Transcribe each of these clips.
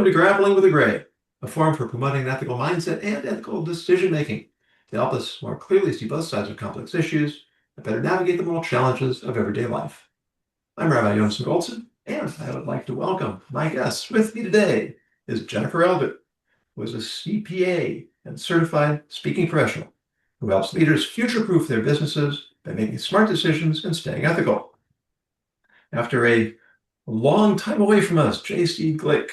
Welcome to Grappling with a Gray, a forum for promoting an ethical mindset and ethical decision-making to help us more clearly see both sides of complex issues and better navigate the moral challenges of everyday life. I'm Rabbi Yonason Goldson, and I would like to welcome my guest. With me today is Jennifer Elder, who is a CPA and certified speaking professional who helps leaders future-proof their businesses by making smart decisions and staying ethical. After a long time away from us, J.C. Glick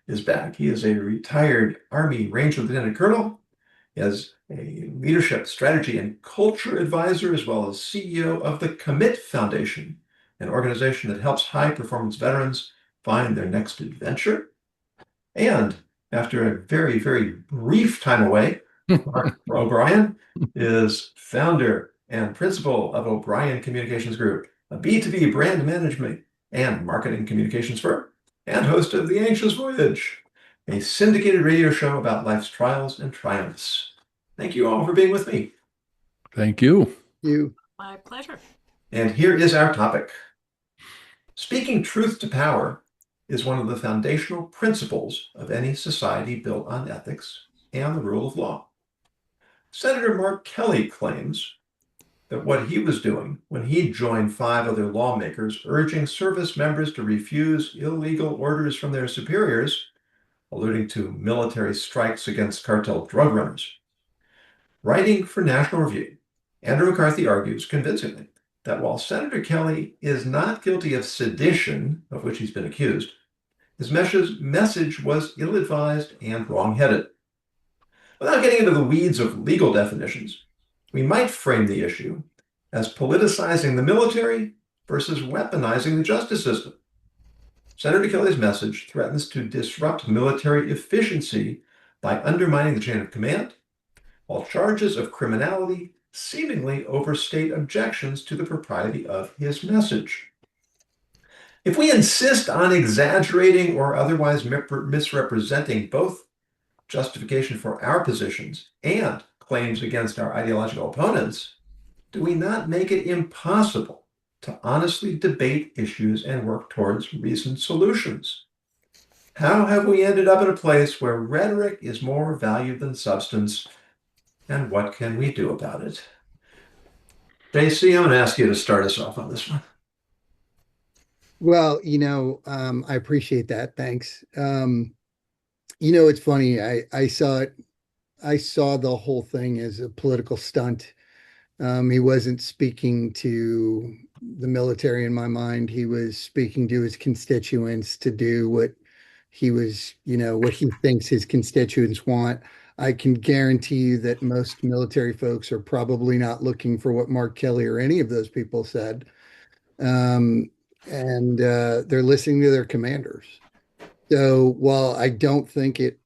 is back. He is a retired Army Ranger Lieutenant Colonel. He has a leadership strategy and culture advisor, as well as CEO of the Commit Foundation, an organization that helps high-performance veterans find their next adventure. And after a very, very brief time away, Mark O'Brien is founder and principal of O'Brien Communications Group, a B2B brand management and marketing communications firm, and host of The Anxious Voyage, a syndicated radio show about life's trials and triumphs. Thank you all for being with me. Thank you. My pleasure. And here is our topic. Speaking truth to power is one of the foundational principles of any society built on ethics and the rule of law. Senator Mark Kelly claims that what he was doing when he joined 5 other lawmakers urging service members to refuse illegal orders from their superiors, alluding to military strikes against cartel drug runners. Writing for National Review, Andrew McCarthy argues convincingly that while Senator Kelly is not guilty of sedition, of which he's been accused, his message was ill-advised and wrong-headed. Without getting into the weeds of legal definitions, we might frame the issue as politicizing the military versus weaponizing the justice system. Senator Kelly's message threatens to disrupt military efficiency by undermining the chain of command, while charges of criminality seemingly overstate objections to the propriety of his message. If we insist on exaggerating or otherwise misrepresenting both justification for our positions and claims against our ideological opponents, do we not make it impossible to honestly debate issues and work towards reasoned solutions? How have we ended up in a place where rhetoric is more valued than substance, and what can we do about it? JC, I'm going to ask you to start us off on this one. Well, I appreciate that. Thanks. It's funny. I saw the whole thing as a political stunt. He wasn't speaking to the military in my mind. He was speaking to his constituents to do what what he thinks his constituents want. I can guarantee you that most military folks are probably not looking for what Mark Kelly or any of those people said. And they're listening to their commanders. So while I don't think it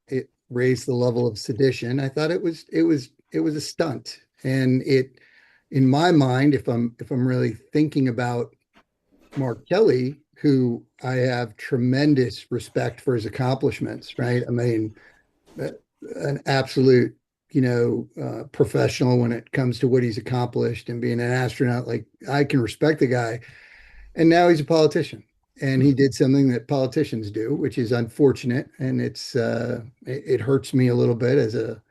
raised the level of sedition, I thought it was a stunt. And it, in my mind, if I'm really thinking about Mark Kelly, who I have tremendous respect for his accomplishments, right? I mean, an absolute professional when it comes to what he's accomplished and being an astronaut. Like, I can respect the guy. And now he's a politician, and he did something that politicians do, which is unfortunate. And it hurts me a little bit as a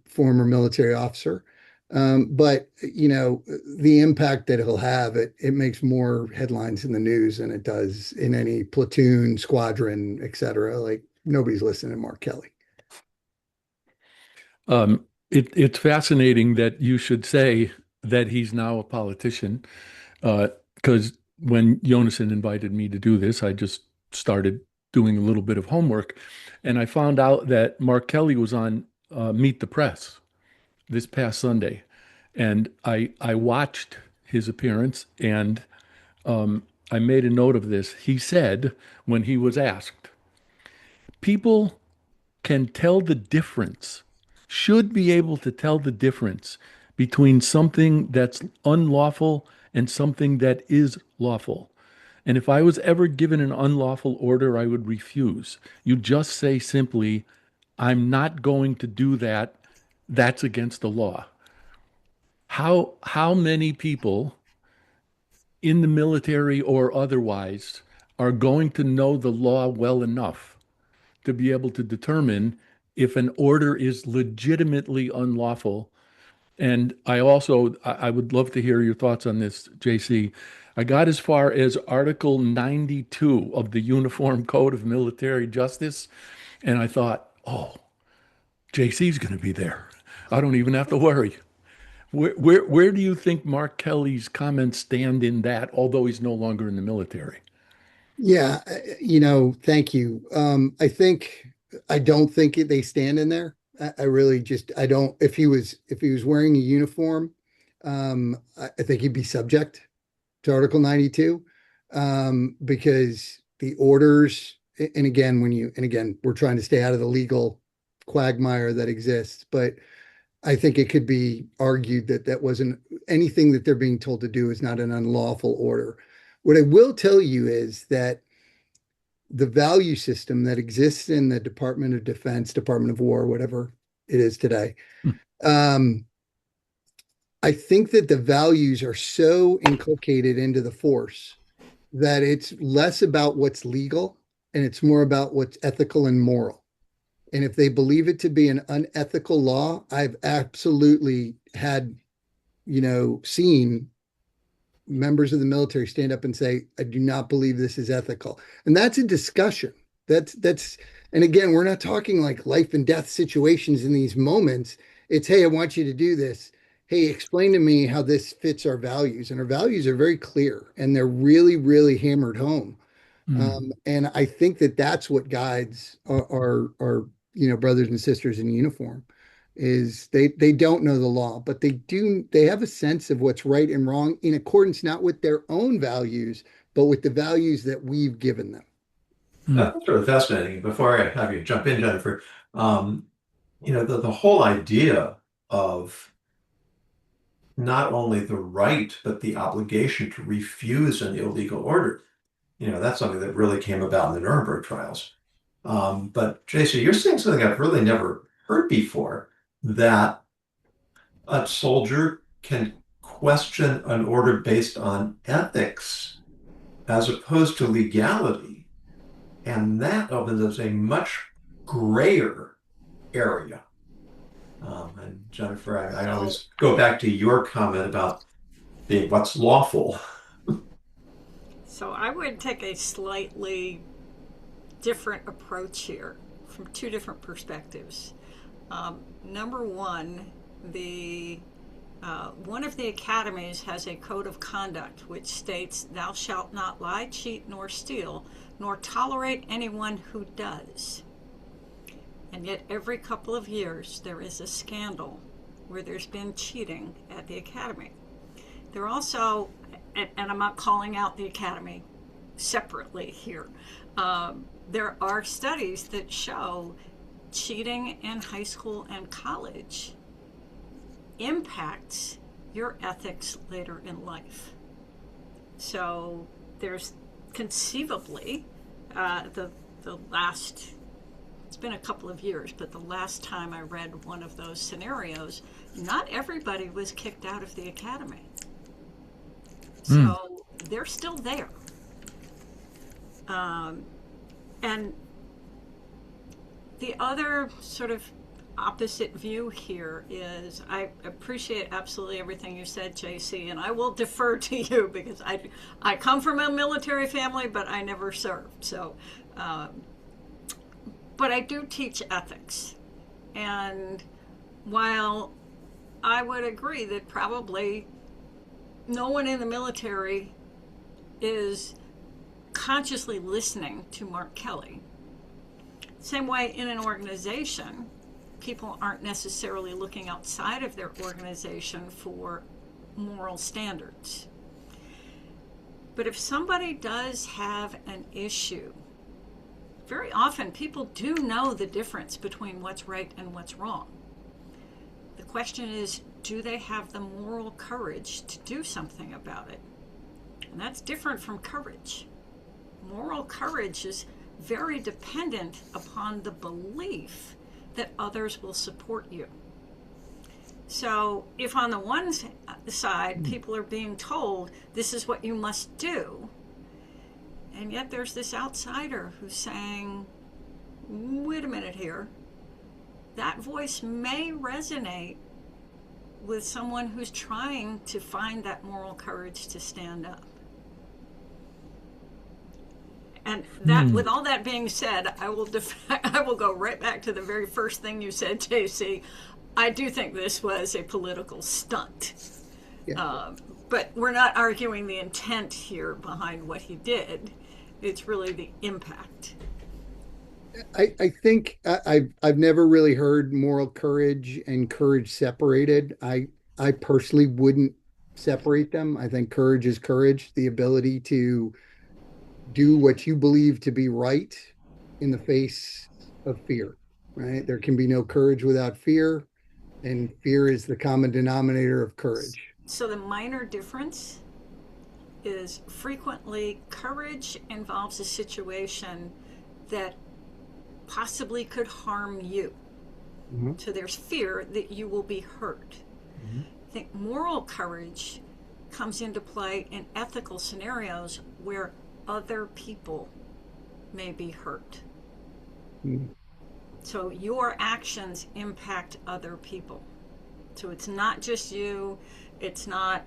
former military officer. But the impact that he'll have, it makes more headlines in the news than it does in any platoon, squadron, et cetera. Like, nobody's listening to Mark Kelly. It's fascinating that you should say that he's now a politician, because when Yonason invited me to do this, I just started doing a little bit of homework, and I found out that Mark Kelly was on Meet the Press this past Sunday, and I watched his appearance, and I made a note of this. He said, when he was asked, people can tell the difference, should be able to tell the difference between something that's unlawful and something that is lawful. And if I was ever given an unlawful order, I would refuse. You just say simply, I'm not going to do that. That's against the law. How many people in the military or otherwise are going to know the law well enough to be able to determine if an order is legitimately unlawful. And I would love to hear your thoughts on this, JC. I got as far as Article 92 of the Uniform Code of Military Justice, and I thought, oh, JC's going to be there. I don't even have to worry. Where do you think Mark Kelly's comments stand in that, although he's no longer in the military? Yeah, thank you. I don't think they stand in there. I really just I don't. If he was wearing a uniform, I think he'd be subject to Article 92, because the orders. And again, we're trying to stay out of the legal quagmire that exists, but I think it could be argued that that wasn't anything that they're being told to do is not an unlawful order. What I will tell you is that the value system that exists in the Department of Defense, Department of War, whatever it is today, um, I think that the values are so inculcated into the force that it's less about what's legal and it's more about what's ethical and moral. And if they believe it to be an unethical law, I've absolutely had, seen members of the military stand up and say, I do not believe this is ethical. And that's a discussion. And again, we're not talking like life and death situations in these moments. It's, hey, I want you to do this. Hey, explain to me how this fits our values. And our values are very clear and they're really, really hammered home. And I think that that's what guides our brothers and sisters in uniform is they don't know the law, but they have a sense of what's right and wrong in accordance, not with their own values, but with the values that we've given them. That's really fascinating. Before I have you jump in, Jennifer, the whole idea of not only the right, but the obligation to refuse an illegal order. That's something that really came about in the Nuremberg trials. But JC, you're saying something I've really never heard before, that a soldier can question an order based on ethics as opposed to legality. And that opens up a much grayer area. And Jennifer, I always go back to your comment about being what's lawful. So I would take a slightly different approach here from two different perspectives. Number one, one of the academies has a code of conduct which states, "Thou shalt not lie, cheat, nor steal, nor tolerate anyone who does." And yet every couple of years there is a scandal where there's been cheating at the academy. There also, and I'm not calling out the academy separately here, there are studies that show cheating in high school and college impacts your ethics later in life. So there's conceivably the last, it's been a couple of years, but the last time I read one of those scenarios, not everybody was kicked out of the academy. So they're still there. And the other sort of opposite view here is, I appreciate absolutely everything you said, JC, and I will defer to you because I come from a military family, but I never served. So, but I do teach ethics. And while I would agree that probably no one in the military is consciously listening to Mark Kelly, same way in an organization, people aren't necessarily looking outside of their organization for moral standards. But if somebody does have an issue, very often people do know the difference between what's right and what's wrong. The question is, do they have the moral courage to do something about it? And that's different from courage. Moral courage is very dependent upon the belief that others will support you. So if on the one side people are being told this is what you must do, and yet there's this outsider who's saying, wait a minute here, that voice may resonate with someone who's trying to find that moral courage to stand up. And that, with all that being said, I will go right back to the very first thing you said, JC. I do think this was a political stunt. Yeah. But we're not arguing the intent here behind what he did. It's really the impact. I think I've never really heard moral courage and courage separated. I personally wouldn't separate them. I think courage is courage, the ability to do what you believe to be right in the face of fear, right? There can be no courage without fear, and fear is the common denominator of courage. So the minor difference is frequently courage involves a situation that possibly could harm you. Mm-hmm. So there's fear that you will be hurt. Mm-hmm. I think moral courage comes into play in ethical scenarios where other people may be hurt. Mm-hmm. So your actions impact other people. So it's not just you, it's not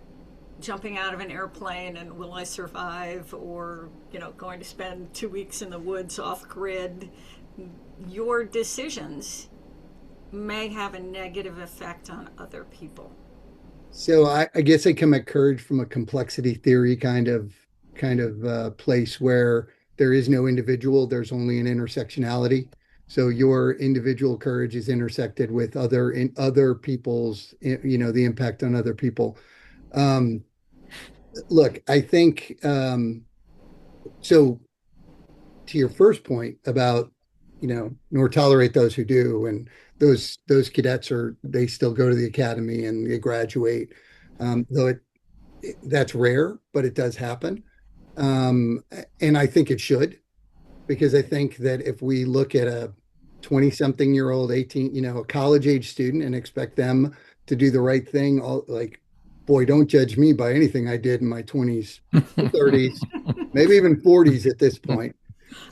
jumping out of an airplane and will I survive, or going to spend 2 weeks in the woods off grid. Your decisions may have a negative effect on other people. So I guess I come at courage from a complexity theory kind of place where there is no individual, there's only an intersectionality. So your individual courage is intersected with other people's, the impact on other people. Look, I think so. To your first point about, nor tolerate those who do, and those cadets they still go to the academy and they graduate, though that's rare, but it does happen. And I think it should, because I think that if we look at a 20-something-year-old, 18, a college age student and expect them to do the right thing, boy, don't judge me by anything I did in my 20s, 30s, maybe even 40s at this point.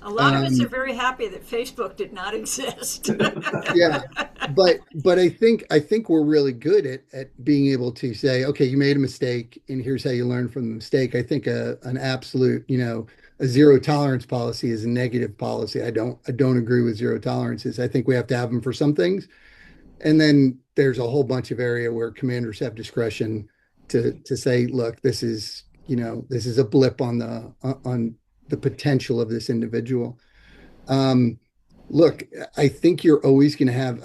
A lot of us are very happy that Facebook did not exist. Yeah, but I think we're really good at being able to say, okay, you made a mistake, and here's how you learn from the mistake. I think an absolute, a zero tolerance policy is a negative policy. I don't agree with zero tolerances. I think we have to have them for some things, and then there's a whole bunch of area where commanders have discretion to say, look, this is a blip on the potential of this individual. Look, I think you're always going to have,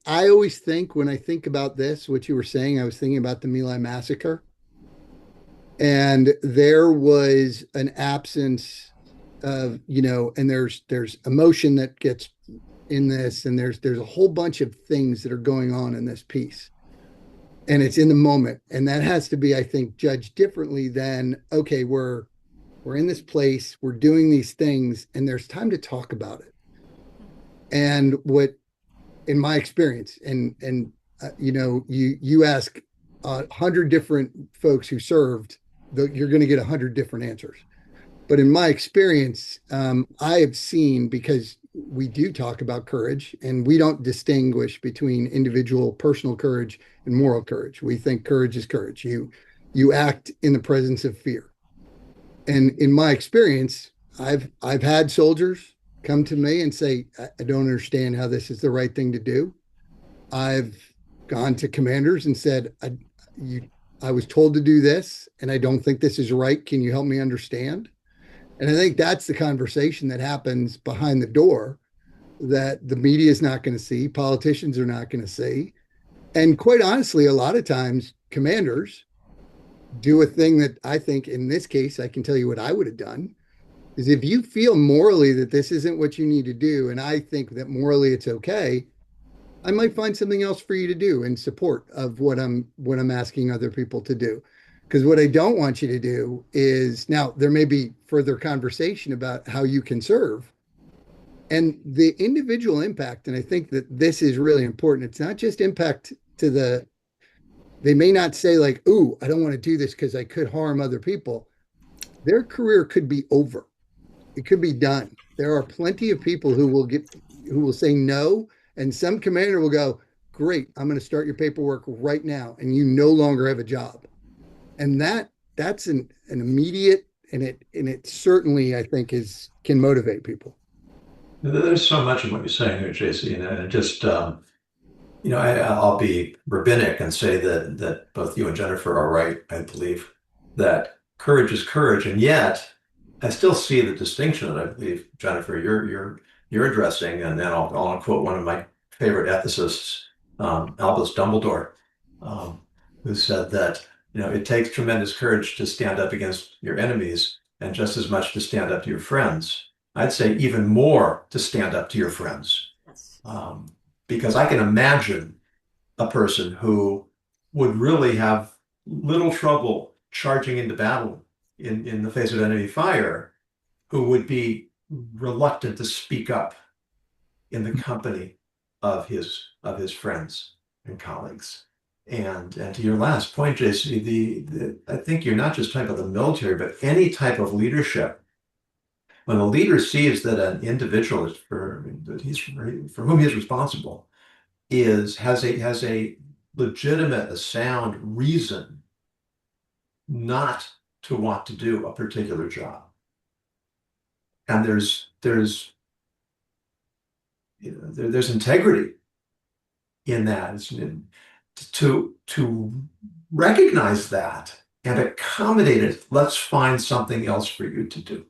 I always think, when I think about this, what you were saying, I was thinking about the My Lai massacre. And there was an absence of, and there's emotion that gets in this, and there's a whole bunch of things that are going on in this piece. And it's in the moment. And that has to be, I think, judged differently than, okay, we're in this place, we're doing these things, and there's time to talk about it. And what, in my experience, and you ask 100 different folks who served, you're going to get 100 different answers. But in my experience, I have seen, because we do talk about courage, and we don't distinguish between individual personal courage and moral courage. We think courage is courage. You act in the presence of fear. And in my experience, I've had soldiers come to me and say, I don't understand how this is the right thing to do. I've gone to commanders and said, I was told to do this, and I don't think this is right. Can you help me understand? And I think that's the conversation that happens behind the door that the media is not going to see, politicians are not going to see. And quite honestly, a lot of times commanders do a thing that I think, in this case, I can tell you what I would have done, is if you feel morally that this isn't what you need to do, and I think that morally it's okay, I might find something else for you to do in support of what I'm asking other people to do. Because what I don't want you to do is, now there may be further conversation about how you can serve and the individual impact. And I think that this is really important. It's not just impact to they may not say like, ooh, I don't want to do this because I could harm other people. Their career could be over. It could be done. There are plenty of people who will say no, and some commander will go, "Great, I'm going to start your paperwork right now," and you no longer have a job. And that's an immediate, and it certainly, I think, can motivate people. There's so much in what you're saying here, JC, and just I'll be rabbinic and say that both you and Jennifer are right. I believe that courage is courage, and yet I still see the distinction that I believe, Jennifer, you're addressing, and then I'll quote one of my favorite ethicists, Albus Dumbledore, um, who said that it takes tremendous courage to stand up against your enemies, and just as much to stand up to your friends. I'd say even more to stand up to your friends. Yes. Because I can imagine a person who would really have little trouble charging into battle in the face of enemy fire, who would be reluctant to speak up in the company of his friends and colleagues. And to your last point, JC, I think you're not just talking about the military, but any type of leadership. When a leader sees that an individual is for whom he is responsible has a legitimate, a sound reason not to want to do a particular job, and there's integrity in that. To recognize that and accommodate it. Let's find something else for you to do.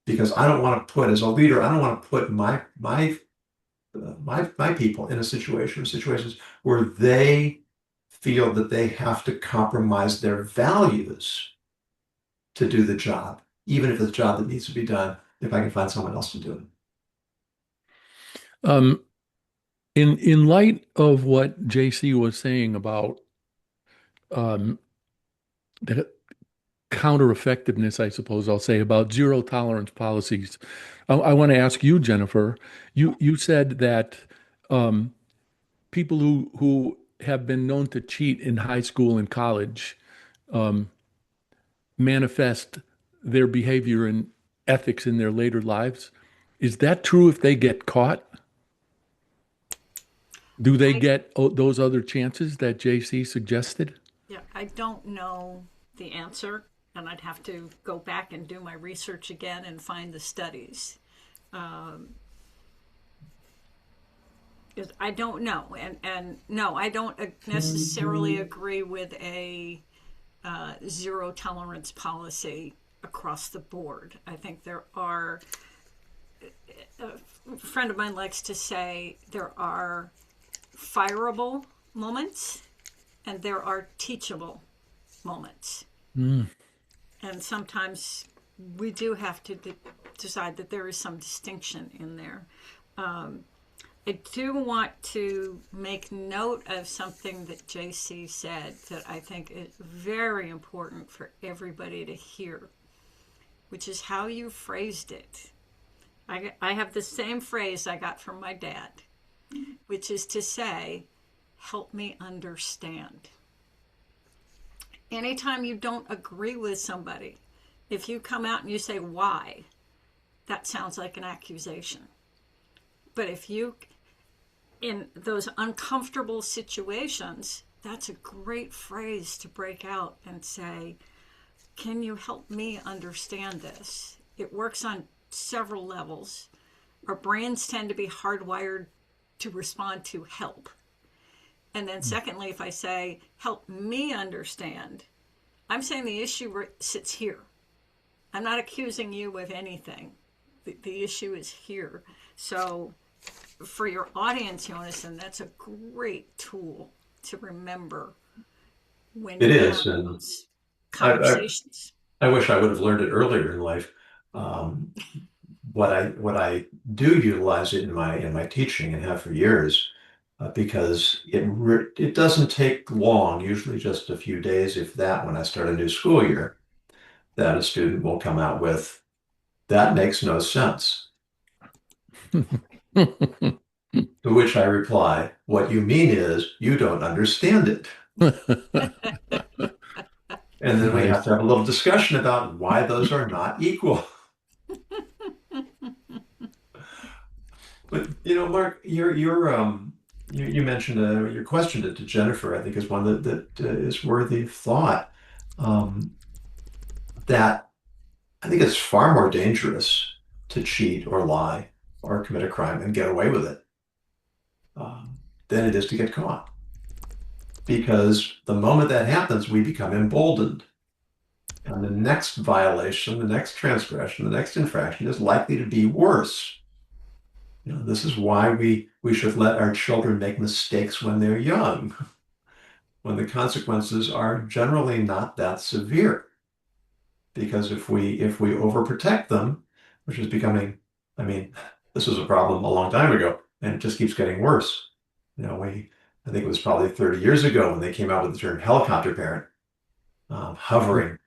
Because I don't want to put, as a leader, I don't want to put my people in situations where they feel that they have to compromise their values to do the job, even if it's a job that needs to be done, if I can find someone else to do it. In light of what JC was saying about the counter effectiveness, I suppose I'll say, about zero tolerance policies, I want to ask you, Jennifer. You said that people who have been known to cheat in high school and college manifest their behavior and ethics in their later lives. Is that true if they get caught? Do they get those other chances that JC suggested? Yeah, I don't know the answer, and I'd have to go back and do my research again and find the studies. I don't know, and no, I don't necessarily agree with a zero tolerance policy across the board. I think there are, a friend of mine likes to say, there are fireable moments and there are teachable moments. And sometimes we do have to decide that there is some distinction in there. I do want to make note of something that JC said that I think is very important for everybody to hear, which is how you phrased it. I have the same phrase I got from my dad, which is to say, help me understand. Anytime you don't agree with somebody, if you come out and you say, why, that sounds like an accusation. But if you, in those uncomfortable situations, that's a great phrase to break out and say, can you help me understand this? It works on several levels. Our brains tend to be hardwired to respond to help. And then secondly, if I say, help me understand, I'm saying the issue sits here. I'm not accusing you of anything. The issue is here. So for your audience, Yonason, that's a great tool to remember when It you is, have and those conversations. I wish I would have learned it earlier in life. What I do utilize it in my teaching and have for years, because it doesn't take long, usually just a few days, if that, when I start a new school year, that a student will come out with, that makes no sense. To which I reply, what you mean is you don't understand it. And then we have to have a little discussion about why those are not equal. But Mark, you mentioned your question to Jennifer. I think is one that is worthy of thought. Um, that I think it's far more dangerous to cheat or lie or commit a crime and get away with it than it is to get caught. Because the moment that happens, we become emboldened. And the next violation, the next transgression, the next infraction is likely to be worse. This is why we should let our children make mistakes when they're young, when the consequences are generally not that severe. Because if we overprotect them, which is becoming, I mean, this was a problem a long time ago, and it just keeps getting worse. I think it was probably 30 years ago when they came out with the term helicopter parent, hovering.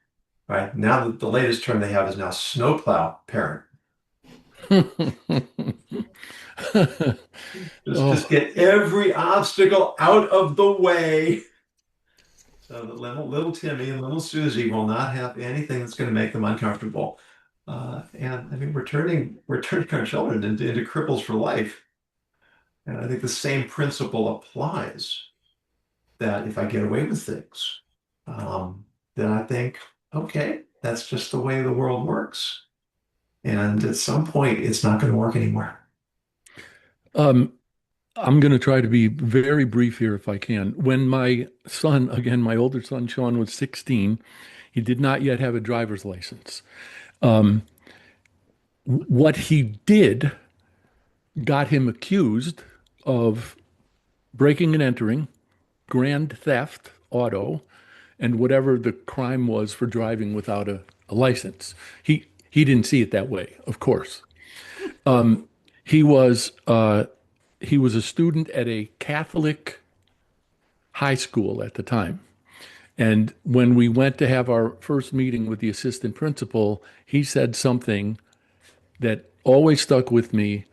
Right now, the latest term they have is now snowplow parent. Just get every obstacle out of the way, so that little Timmy and little Susie will not have anything that's going to make them uncomfortable. And I mean, we're turning our children into cripples for life. And I think the same principle applies. That if I get away with things, then I think, okay, that's just the way the world works. And at some point, it's not going to work anymore. I'm going to try to be very brief here if I can. When my son, again, my older son, Sean, was 16, he did not yet have a driver's license. What he did got him accused of breaking and entering, grand theft, auto, and whatever the crime was for driving without a license. He didn't see it that way, of course. He was he was a student at a Catholic high school at the time. And when we went to have our first meeting with the assistant principal, he said something that always stuck with me.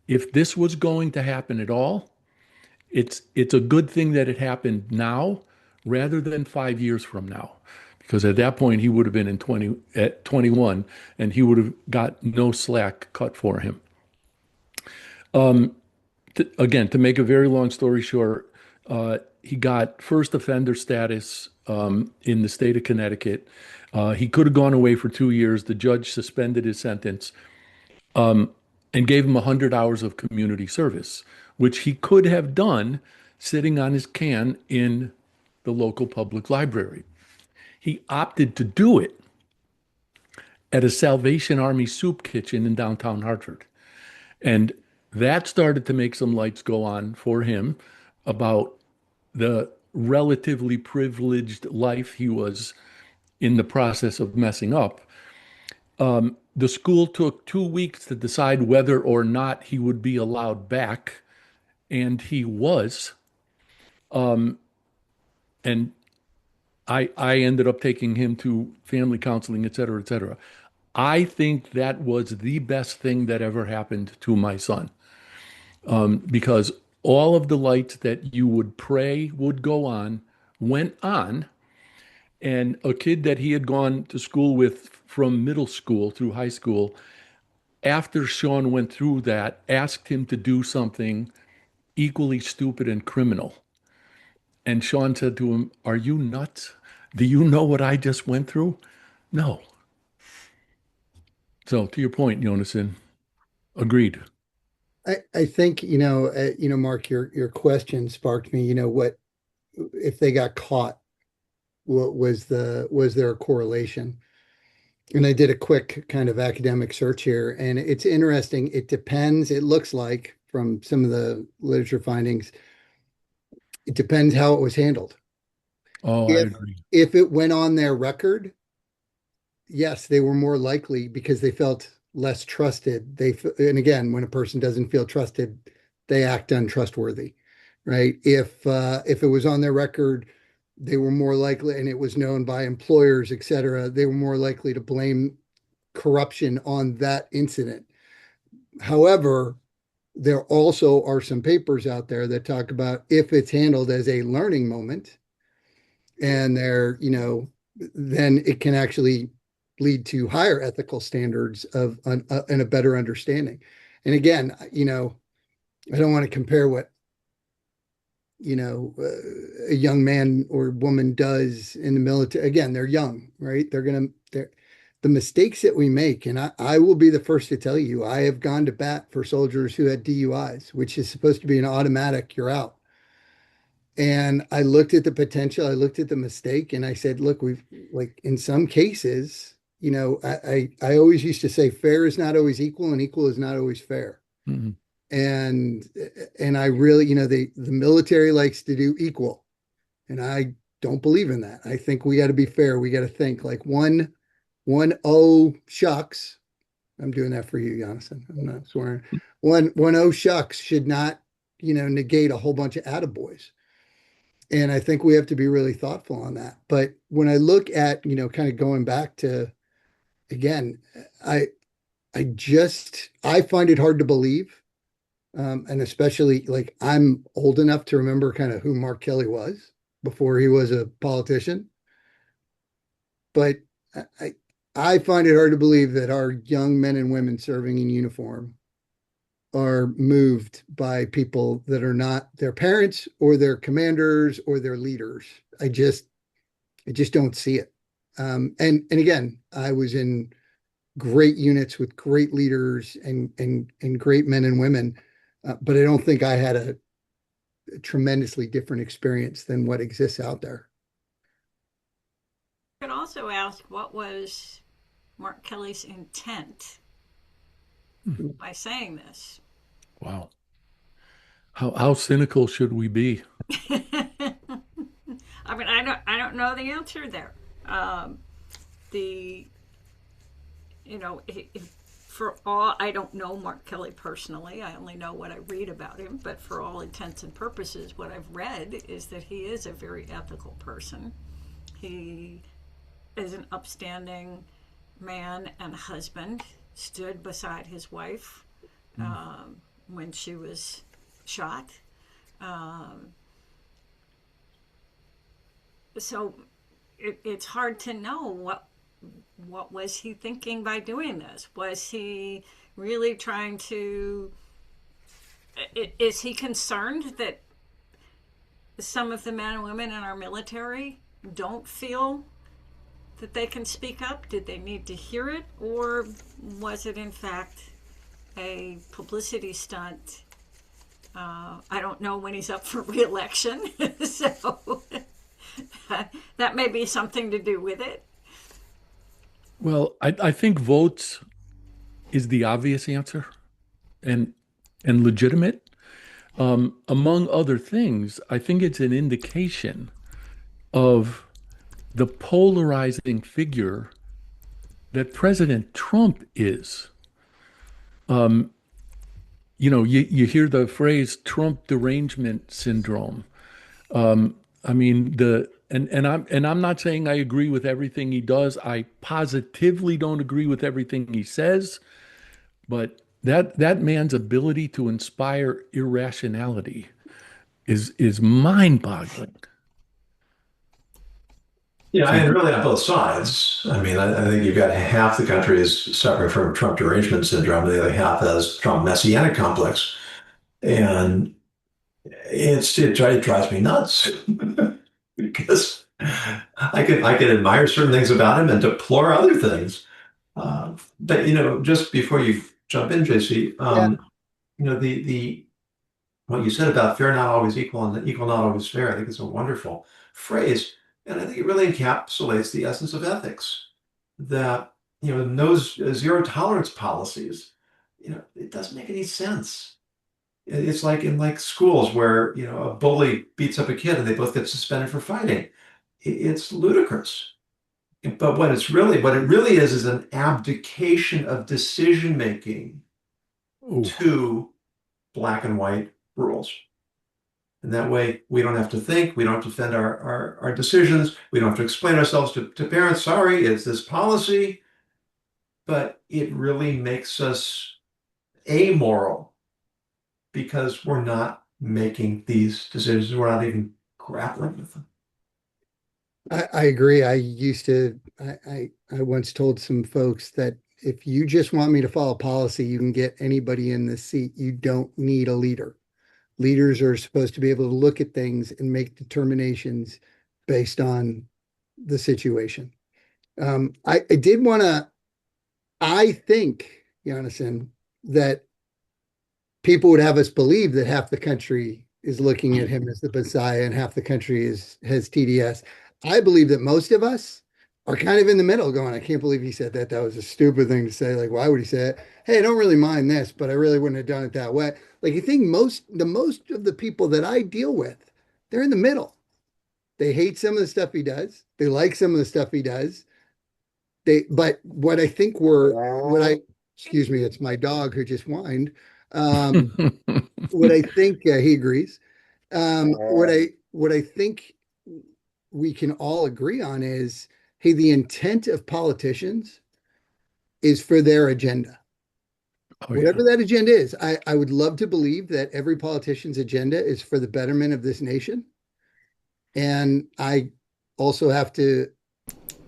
If this was going to happen at all, it's a good thing that it happened now rather than 5 years from now. Because at that point he would have been at 21 and he would have got no slack cut for him. Again, to make a very long story short, he got first offender status in the state of Connecticut. He could have gone away for 2 years. The judge suspended his sentence and gave him 100 hours of community service, which he could have done sitting on his can in the local public library. He opted to do it at a Salvation Army soup kitchen in downtown Hartford. And that started to make some lights go on for him about the relatively privileged life he was in the process of messing up. The school took 2 weeks to decide whether or not he would be allowed back, and he was. And I ended up taking him to family counseling, et cetera, et cetera. I think that was the best thing that ever happened to my son, because all of the lights that you would pray would go on went on. And a kid that he had gone to school with from middle school through high school, after Sean went through that, asked him to do something equally stupid and criminal. And Sean said to him, "Are you nuts? Do you know what I just went through?" No. So to your point, Yonason, agreed. I think, Mark, your question sparked me, what if they got caught? What was there a correlation? And I did a quick kind of academic search here, and it's interesting. It depends. It looks like from some of the literature findings, it depends how it was handled. Oh, I agree. If it went on their record, yes, they were more likely because they felt less trusted. And again, when a person doesn't feel trusted, they act untrustworthy, right? If it was on their record, they were more likely, and it was known by employers, et cetera, they were more likely to blame corruption on that incident. However, there also are some papers out there that talk about if it's handled as a learning moment and then it can actually lead to higher ethical standards and a better understanding. And again, I don't want to compare what, a young man or woman does in the military. Again, they're young, right? They're the mistakes that we make. And I will be the first to tell you, I have gone to bat for soldiers who had DUIs, which is supposed to be an automatic, you're out. And I looked at the potential, I looked at the mistake, and I said, look, we've like in some cases, I always used to say fair is not always equal and equal is not always fair. Mhm. And I really, the military likes to do equal. And I don't believe in that. I think we got to be fair. We got to think like oh shucks. I'm doing that for you, Yonason. I'm not swearing. One oh shucks should not, negate a whole bunch of attaboys. And I think we have to be really thoughtful on that. But when I look at, kind of going back to, again, I find it hard to believe. And especially like I'm old enough to remember kind of who Mark Kelly was before he was a politician. But I find it hard to believe that our young men and women serving in uniform are moved by people that are not their parents or their commanders or their leaders. I just don't see it. And again, I was in great units with great leaders and great men and women, but I don't think I had a tremendously different experience than what exists out there. You could also ask what was Mark Kelly's intent by saying this. Wow. How cynical should we be? I mean, I don't know the answer there. The for all, I don't know Mark Kelly personally. I only know what I read about him. But for all intents and purposes, what I've read is that he is a very ethical person. He is an upstanding man and husband. Stood beside his wife when she was shot. So it's hard to know what was he thinking by doing this. Was he really trying to, is he concerned that some of the men and women in our military don't feel that they can speak up? Did they need to hear it? Or was it in fact a publicity stunt? I don't know when he's up for re-election, so that may be something to do with it. Well, I think votes is the obvious answer and legitimate. Among other things, I think it's an indication of the polarizing figure that President Trump is. You hear the phrase Trump derangement syndrome. I mean, I'm not saying I agree with everything he does. I positively don't agree with everything he says, but that man's ability to inspire irrationality is mind-boggling. Yeah, and really on both sides. I mean, I think you've got half the country is suffering from Trump derangement syndrome, and the other half has Trump messianic complex. And it drives me nuts because I can admire certain things about him and deplore other things. But just before you jump in, JC, the what you said about fair not always equal and equal not always fair, I think it's a wonderful phrase. And I think it really encapsulates the essence of ethics that, those zero tolerance policies, it doesn't make any sense. It's like in schools where, a bully beats up a kid and they both get suspended for fighting. It's ludicrous. But what it really is an abdication of decision making Ooh. to black and white rules. And that way we don't have to think, we don't have to defend our decisions, we don't have to explain ourselves to parents, sorry, it's this policy, but it really makes us amoral because we're not making these decisions, we're not even grappling with them. I agree. I once told some folks that if you just want me to follow policy, you can get anybody in this seat. You don't need a leader. Leaders are supposed to be able to look at things and make determinations based on the situation. I did want to, I think, Yonason, that people would have us believe that half the country is looking at him as the Messiah and half the country has TDS. I believe that most of us are kind of in the middle going, I can't believe he said that. That was a stupid thing to say. Like, why would he say it? Hey, I don't really mind this, but I really wouldn't have done it that way. Like, I think most of the people that I deal with, they're in the middle. They hate some of the stuff he does. They like some of the stuff he does. But what I think excuse me, it's my dog who just whined. What I think, he agrees. What I think we can all agree on is, hey, the intent of politicians is for their agenda. Oh, Whatever that agenda is, I would love to believe that every politician's agenda is for the betterment of this nation. And I also have to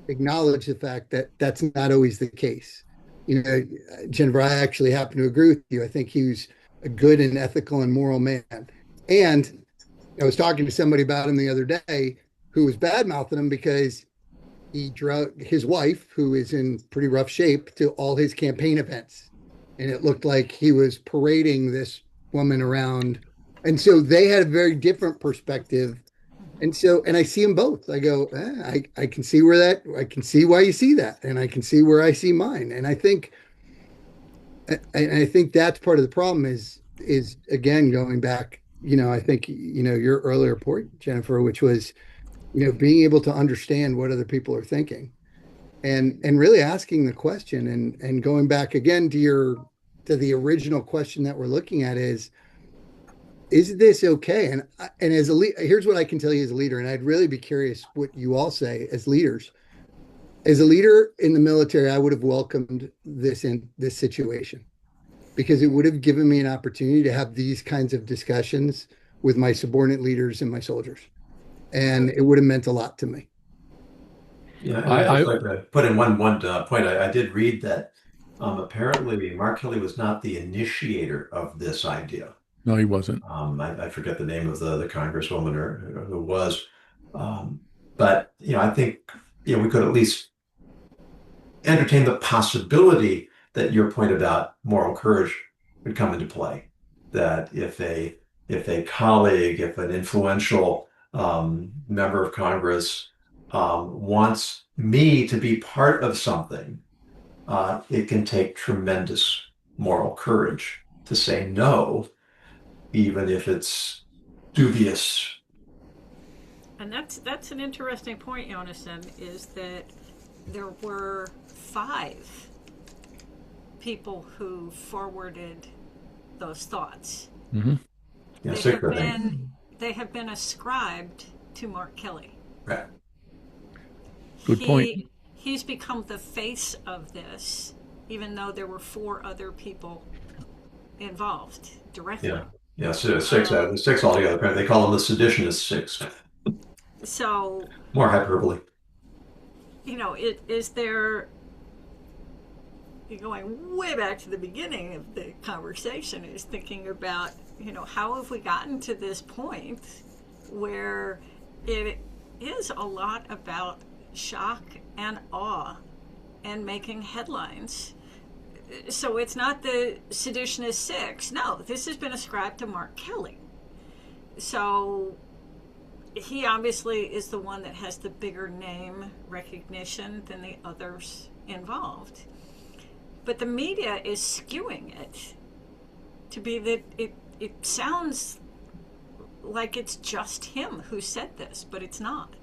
acknowledge the fact that that's not always the case. You know, Jennifer, I actually happen to agree with you. I think he was a good and ethical and moral man. And I was talking to somebody about him the other day who was bad mouthing him because he drug his wife, who is in pretty rough shape, to all his campaign events. And it looked like he was parading this woman around. And so they had a very different perspective. And so, and I see them both. I go, I can see I can see why you see that. And I can see where I see mine. And I think that's part of the problem is again, going back, I think, your earlier point, Jennifer, which was, being able to understand what other people are thinking and really asking the question and going back again to the original question that we're looking at is this okay? And as here's what I can tell you as a leader, and I'd really be curious what you all say as leaders. As a leader in the military, I would have welcomed this situation because it would have given me an opportunity to have these kinds of discussions with my subordinate leaders and my soldiers. And it would have meant a lot to me. Yeah, I'd like to put in one point. I did read that apparently Mark Kelly was not the initiator of this idea. No, he wasn't. I forget the name of the congresswoman or who was, but I think we could at least entertain the possibility that your point about moral courage would come into play. That if a colleague, if an influential member of Congress wants me to be part of something, it can take tremendous moral courage to say no, even if it's dubious. And that's an interesting point, Yonason, is that there were 5 people who forwarded those thoughts. Mm-hmm. Yeah, they have been ascribed to Mark Kelly. Right. Good point. He's become the face of this, even though there were 4 other people involved directly. Yeah, so 6 out of the 6 altogether. They call them the seditionist 6. So more hyperbole. Is there, going way back to the beginning of the conversation, is thinking about, how have we gotten to this point where it is a lot about shock and awe and making headlines. So it's not the seditionist 6. No, this has been ascribed to Mark Kelly. So he obviously is the one that has the bigger name recognition than the others involved. But the media is skewing it to be that it sounds like it's just him who said this, but it's not.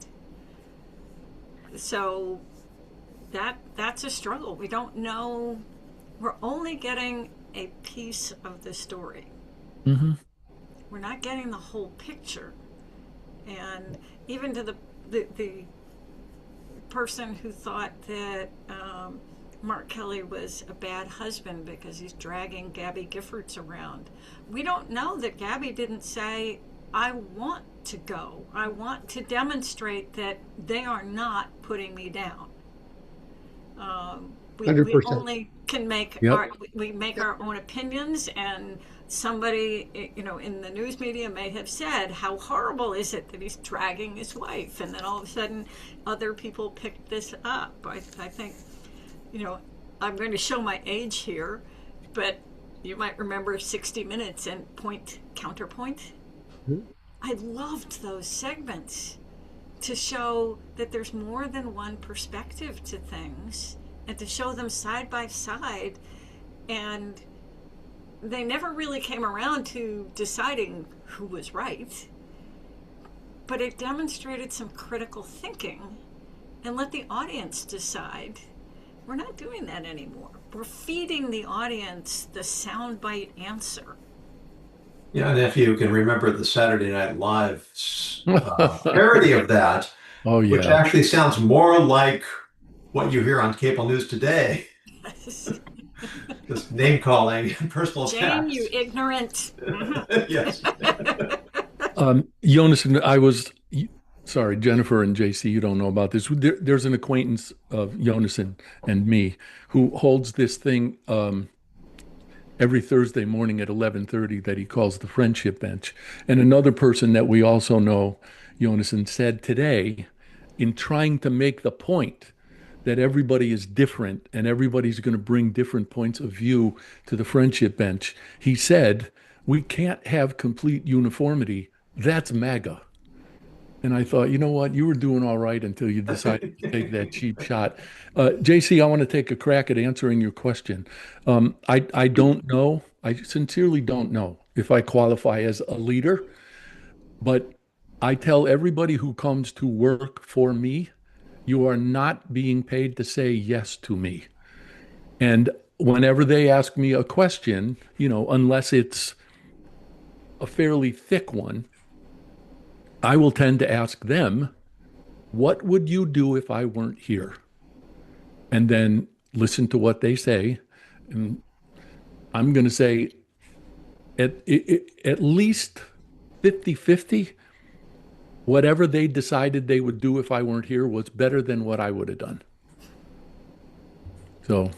So that's a struggle. We don't know. We're only getting a piece of the story. Mm-hmm. We're not getting the whole picture. And even to the person who thought that Mark Kelly was a bad husband because he's dragging Gabby Giffords around, we don't know that Gabby didn't say, I want to go. I want to demonstrate that they are not putting me down. We only can make we make our own opinions and somebody, in the news media may have said, how horrible is it that he's dragging his wife? And then all of a sudden, other people picked this up. I think, I'm going to show my age here, but you might remember 60 Minutes and Counterpoint. I loved those segments to show that there's more than one perspective to things and to show them side by side. And they never really came around to deciding who was right, but it demonstrated some critical thinking and let the audience decide. We're not doing that anymore. We're feeding the audience the soundbite answer. Yeah, and if you can remember the Saturday Night Live parody of that, Oh, which yeah. actually sounds more like what you hear on cable news today, just name calling and personal Jane, attacks. you ignorant. Yes. Yonason, sorry, Jennifer and JC, you don't know about this. There's an acquaintance of Yonason and me who holds this thing every Thursday morning at 11:30 that he calls the Friendship Bench. And another person that we also know, Yonason, said today, in trying to make the point that everybody is different and everybody's going to bring different points of view to the Friendship Bench, he said, we can't have complete uniformity. That's MAGA. And I thought, you know what? You were doing all right until you decided to take that cheap shot. JC, I want to take a crack at answering your question. I don't know. I sincerely don't know if I qualify as a leader, but I tell everybody who comes to work for me, you are not being paid to say yes to me. And whenever they ask me a question, unless it's a fairly thick one, I will tend to ask them, what would you do if I weren't here? And then listen to what they say. And I'm going to say at least 50-50, whatever they decided they would do if I weren't here was better than what I would have done. So,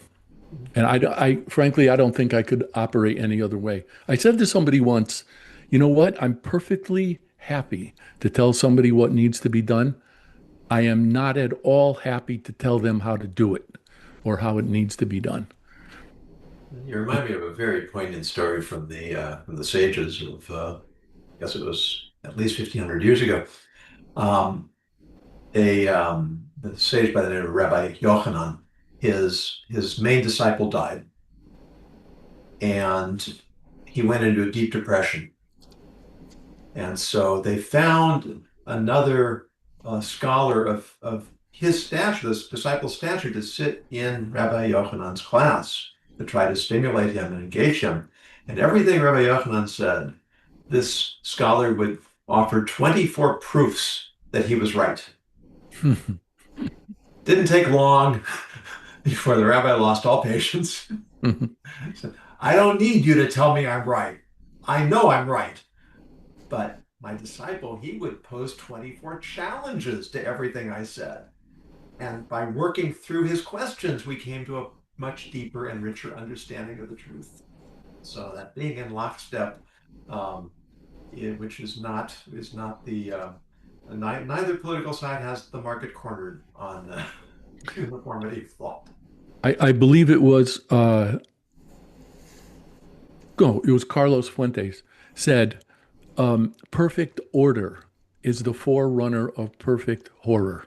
and I frankly, I don't think I could operate any other way. I said to somebody once, you know what? I'm perfectly happy to tell somebody what needs to be done. I am not at all happy to tell them how to do it or how it needs to be done. You remind me of a very poignant story from the sages of, I guess it was at least 1,500 years ago. The sage by the name of Rabbi Yochanan, his main disciple died, and he went into a deep depression. And so they found another scholar of his stature, this disciple's stature, to sit in Rabbi Yochanan's class to try to stimulate him and engage him. And everything Rabbi Yochanan said, this scholar would offer 24 proofs that he was right. Didn't take long before the rabbi lost all patience. He said, I don't need you to tell me I'm right. I know I'm right. But my disciple, he would pose 24 challenges to everything I said. And by working through his questions, we came to a much deeper and richer understanding of the truth. So that being in lockstep, which is not the neither political side has the market cornered on uniformity of thought. I believe it was Carlos Fuentes said, perfect order is the forerunner of perfect horror.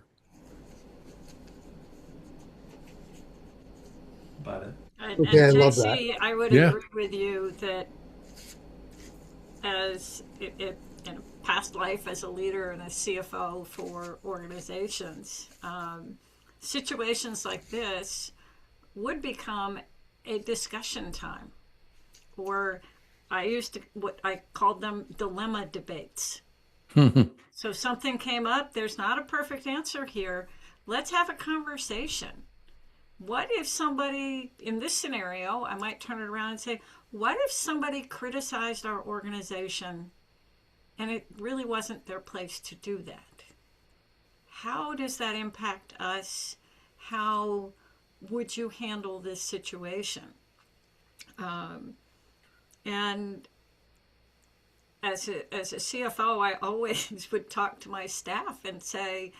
But Okay, I love JC, that. I would Yeah. agree with you that as in a past life as a leader and a CFO for organizations, situations like this would become a discussion time, or what I called them dilemma debates. So something came up, there's not a perfect answer here. Let's have a conversation. What if somebody, in this scenario, I might turn it around and say, what if somebody criticized our organization and it really wasn't their place to do that? How does that impact us? How would you handle this situation? And as a CFO, I always would talk to my staff and say,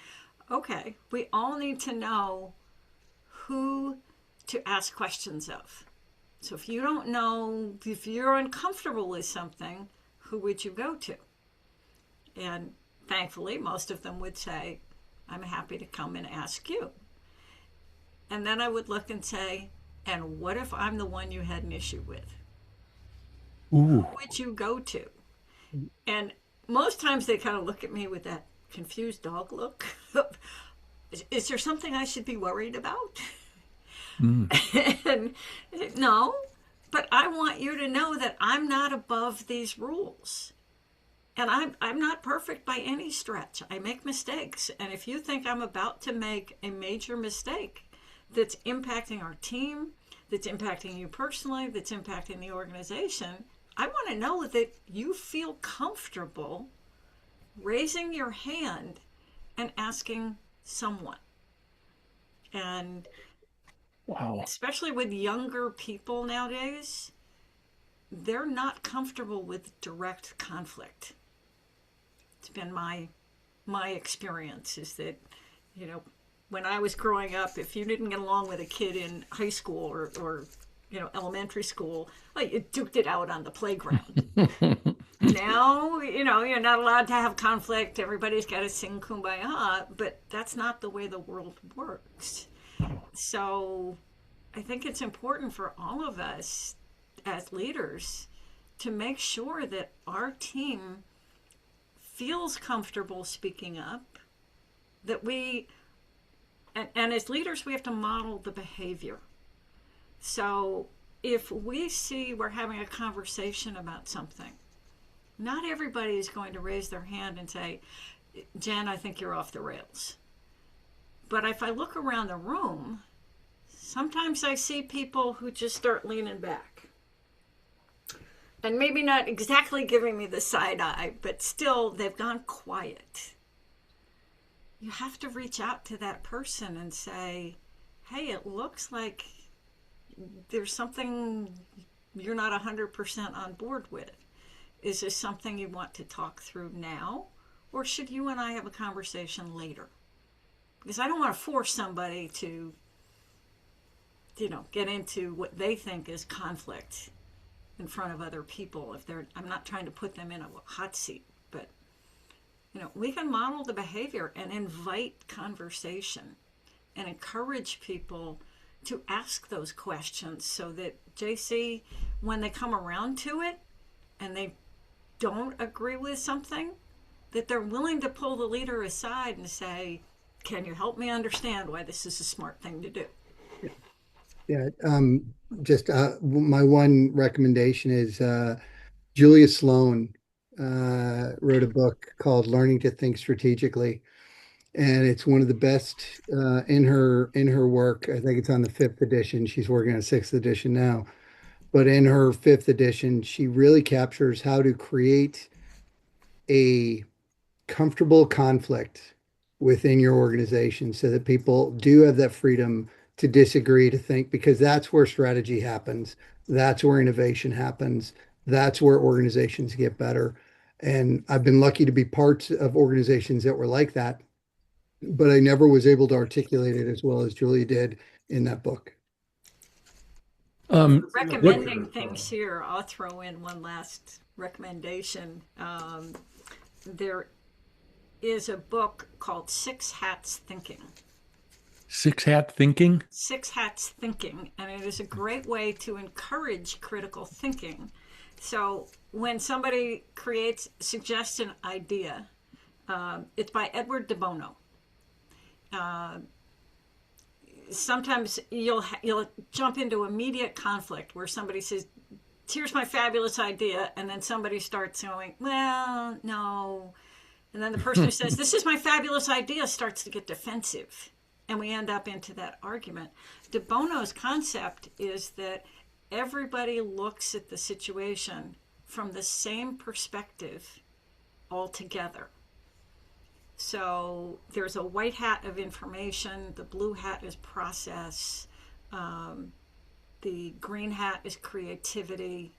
okay, we all need to know who to ask questions of. So if you don't know, if you're uncomfortable with something, who would you go to? And thankfully, most of them would say, I'm happy to come and ask you. And then I would look and say, and what if I'm the one you had an issue with? Ooh. Who would you go to? And most times they kind of look at me with that confused dog look. Is there something I should be worried about? And no, but I want you to know that I'm not above these rules. And I'm not perfect by any stretch. I make mistakes. And if you think I'm about to make a major mistake that's impacting our team, that's impacting you personally, that's impacting the organization, I want to know that you feel comfortable raising your hand and asking someone. And Wow. especially with younger people nowadays, they're not comfortable with direct conflict. It's been my experience is that, when I was growing up, if you didn't get along with a kid in high school or elementary school, you duked it out on the playground. Now, you're not allowed to have conflict. Everybody's got to sing kumbaya, but that's not the way the world works. So I think it's important for all of us as leaders to make sure that our team feels comfortable speaking up, that and as leaders, we have to model the behavior. So if we see we're having a conversation about something, not everybody is going to raise their hand and say, Jen, I think you're off the rails. But if I look around the room, sometimes I see people who just start leaning back. And maybe not exactly giving me the side eye, but still they've gone quiet. You have to reach out to that person and say, hey, it looks like there's something you're not 100% on board with. Is this something you want to talk through now? Or should you and I have a conversation later? Because I don't want to force somebody to, get into what they think is conflict in front of other people. I'm not trying to put them in a hot seat, but we can model the behavior and invite conversation and encourage people to ask those questions so that JC, when they come around to it and they don't agree with something, that they're willing to pull the leader aside and say, can you help me understand why this is a smart thing to do? Yeah. Just my one recommendation is Julia Sloan wrote a book called Learning to Think Strategically. And it's one of the best in her work. I think it's on the 5th edition. She's working on 6th edition now. But in her 5th edition, she really captures how to create a comfortable conflict within your organization so that people do have that freedom to disagree, to think, because that's where strategy happens. That's where innovation happens. That's where organizations get better. And I've been lucky to be parts of organizations that were like that, but I never was able to articulate it as well as Julia did in that book. Recommending things here, I'll throw in one last recommendation. There is a book called Six Hats Thinking. Six Hat Thinking? Six Hats Thinking, and it is a great way to encourage critical thinking. So when somebody suggests an idea, it's by Edward de Bono. Sometimes you'll jump into immediate conflict where somebody says, here's my fabulous idea, and then somebody starts going, well, no. And then the person who says, this is my fabulous idea, starts to get defensive. And we end up into that argument. De Bono's concept is that everybody looks at the situation from the same perspective altogether. So there's a white hat of information, the blue hat is process, the green hat is creativity,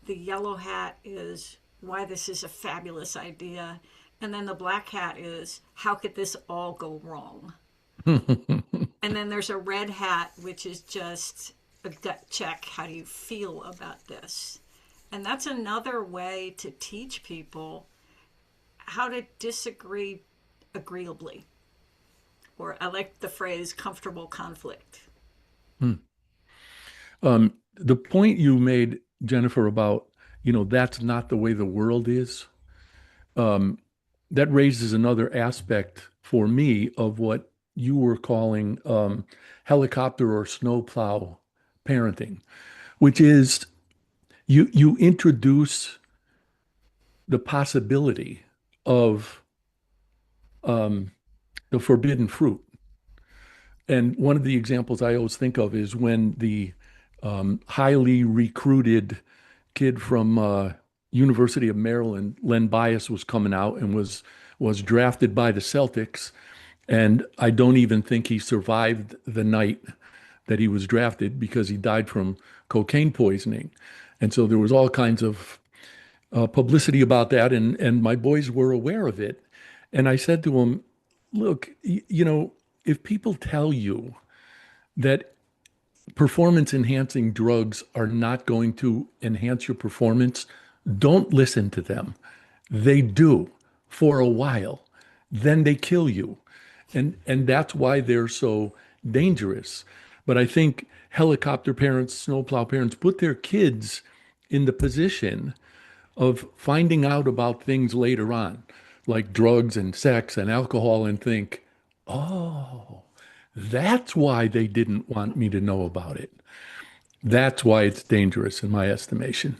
the yellow hat is why this is a fabulous idea. And then the black hat is, how could this all go wrong? And then there's a red hat, which is just a gut check. How do you feel about this? And that's another way to teach people how to disagree agreeably. Or I like the phrase comfortable conflict. The point you made, Jennifer, about, that's not the way the world is, that raises another aspect for me of what you were calling helicopter or snowplow parenting, which is you introduce the possibility of the forbidden fruit. And one of the examples I always think of is when the highly recruited kid from University of Maryland, Len Bias, was coming out and was drafted by the Celtics. And I don't even think he survived the night that he was drafted because he died from cocaine poisoning. And so there was all kinds of publicity about that, and my boys were aware of it. And I said to him, look, if people tell you that performance enhancing drugs are not going to enhance your performance, don't listen to them. They do for a while, then they kill you. And that's why they're so dangerous. But I think helicopter parents, snowplow parents put their kids in the position of finding out about things later on, like drugs and sex and alcohol, and think, oh, that's why they didn't want me to know about it. That's why it's dangerous in my estimation.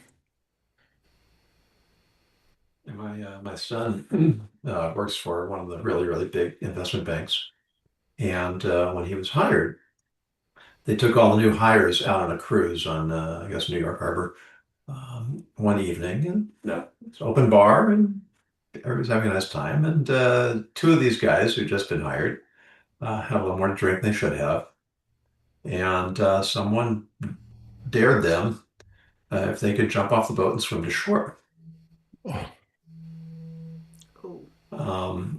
And my son works for one of the really, really big investment banks. And when he was hired, they took all the new hires out on a cruise on, I guess, New York Harbor one evening. And it's an open bar, and everybody's having a nice time. And two of these guys who'd just been hired had a little more to drink than they should have. And someone dared them if they could jump off the boat and swim to shore. Oh.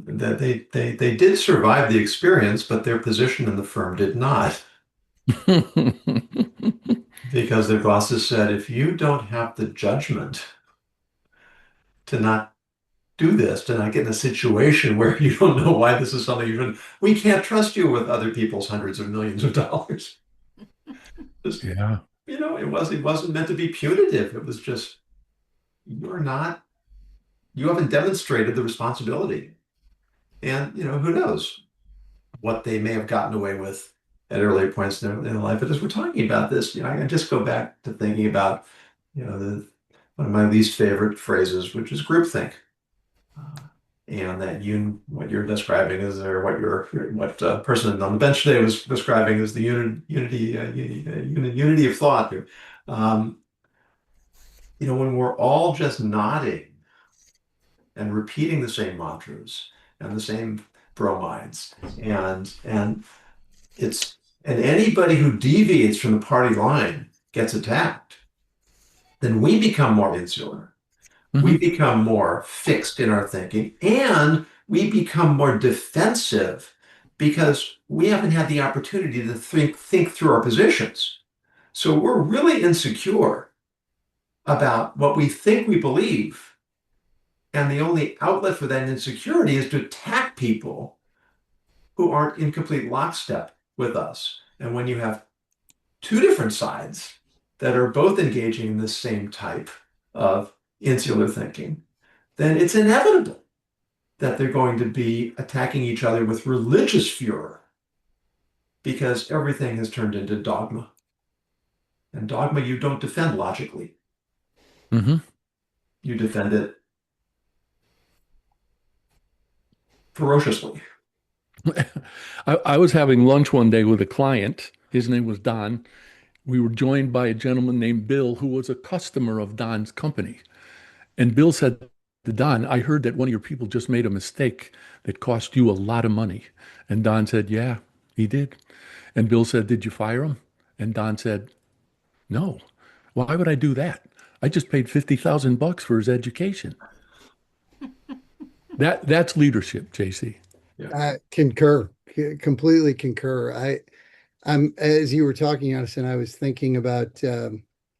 That they did survive the experience, but their position in the firm did not. Because their bosses said, if you don't have the judgment to not do this, to not get in a situation where you don't know why this is something you shouldn't, we can't trust you with other people's hundreds of millions of dollars. Just, Yeah. it wasn't meant to be punitive. It was just, you haven't demonstrated the responsibility. And, who knows what they may have gotten away with at earlier points in their life. But as we're talking about this, I just go back to thinking about, one of my least favorite phrases, which is groupthink. And that what you're describing is, or what person on the bench today was describing as the unity of thought. When we're all just nodding and repeating the same mantras and the same bromides, and anybody who deviates from the party line gets attacked, then we become more insular. We become more fixed in our thinking, and we become more defensive because we haven't had the opportunity to think through our positions. So we're really insecure about what we think we believe. And the only outlet for that insecurity is to attack people who aren't in complete lockstep with us. And when you have two different sides that are both engaging in the same type of insular thinking, then it's inevitable that they're going to be attacking each other with religious furor, because everything has turned into dogma. And dogma you don't defend logically. You defend it ferociously. I was having lunch one day with a client. His name was Don. We were joined by a gentleman named Bill, who was a customer of Don's company. And Bill said to Don, I heard that one of your people just made a mistake that cost you a lot of money. And Don said, yeah, he did. And Bill said, did you fire him? And Don said, no. Why would I do that? I just paid $50,000 for his education. That's leadership, JC. Concur, completely concur. I'm as you were talking, Yonason, I was thinking about the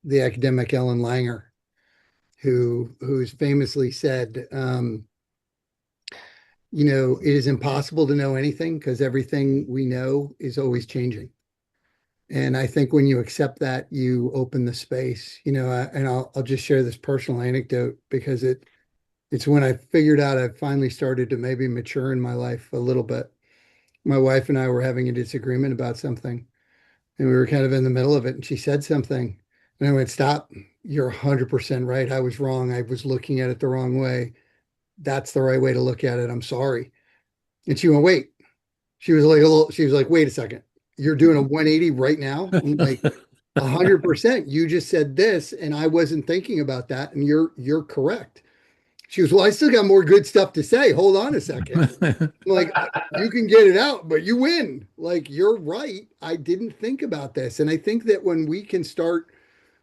academic Ellen Langer, who's famously said, it is impossible to know anything because everything we know is always changing. And I think when you accept that, you open the space. And I'll just share this personal anecdote because it's when I figured out I finally started to maybe mature in my life a little bit. My wife and I were having a disagreement about something, and we were kind of in the middle of it, and she said something, and I went, "Stop. You're 100% right. I was wrong. I was looking at it the wrong way. That's the right way to look at it. I'm sorry." And she went, "Wait." She was like, "Wait a second. You're doing a 180 right now?" I'm like, 100%. You just said this, and I wasn't thinking about that, and you're correct. She goes, "Well, I still got more good stuff to say. Hold on a second." I'm like, "You can get it out, but you win. Like, you're right. I didn't think about this." And I think that when we can start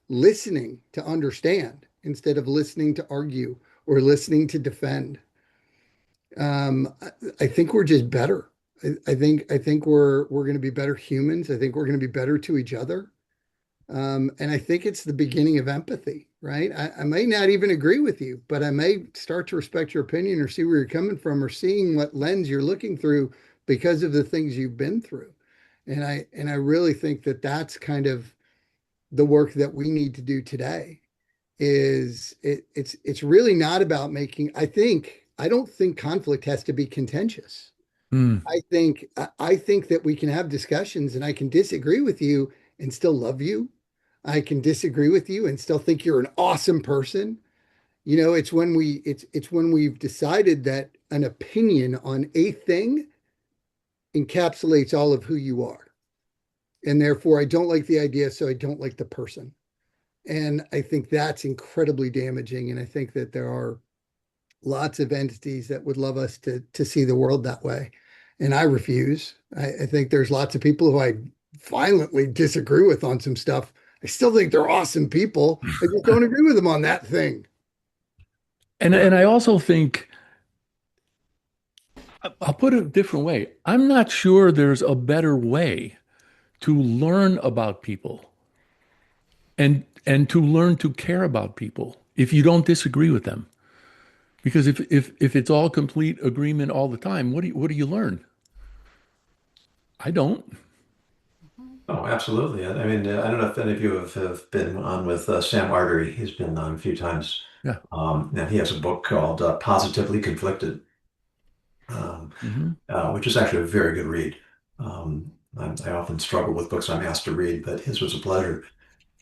listening to understand instead of listening to argue or listening to defend, I think we're just better. I think we're going to be better humans. I think we're going to be better to each other. And I think it's the beginning of empathy, right? I may not even agree with you, but I may start to respect your opinion or see where you're coming from or seeing what lens you're looking through because of the things you've been through. And I really think that that's kind of the work that we need to do today. It's really not about making. I don't think conflict has to be contentious. Mm. I think that we can have discussions and I can disagree with you and still love you. I can disagree with you and still think you're an awesome person. It's when we've decided that an opinion on a thing encapsulates all of who you are. And therefore I don't like the idea, so I don't like the person. And I think that's incredibly damaging. And I think that there are lots of entities that would love us to see the world that way. And I refuse. I think there's lots of people who I violently disagree with on some stuff. I still think they're awesome people. I just don't agree with them on that thing. And I also think I'll put it a different way. I'm not sure there's a better way to learn about people and to learn to care about people if you don't disagree with them. Because if it's all complete agreement all the time, what do you learn? I don't. Oh, absolutely. I mean, I don't know if any of you have been on with Sam Artery. He's been on a few times. Yeah. Now he has a book called Positively Conflicted, um, Hmm. which is actually a very good read. I often struggle with books I'm asked to read, but his was a pleasure.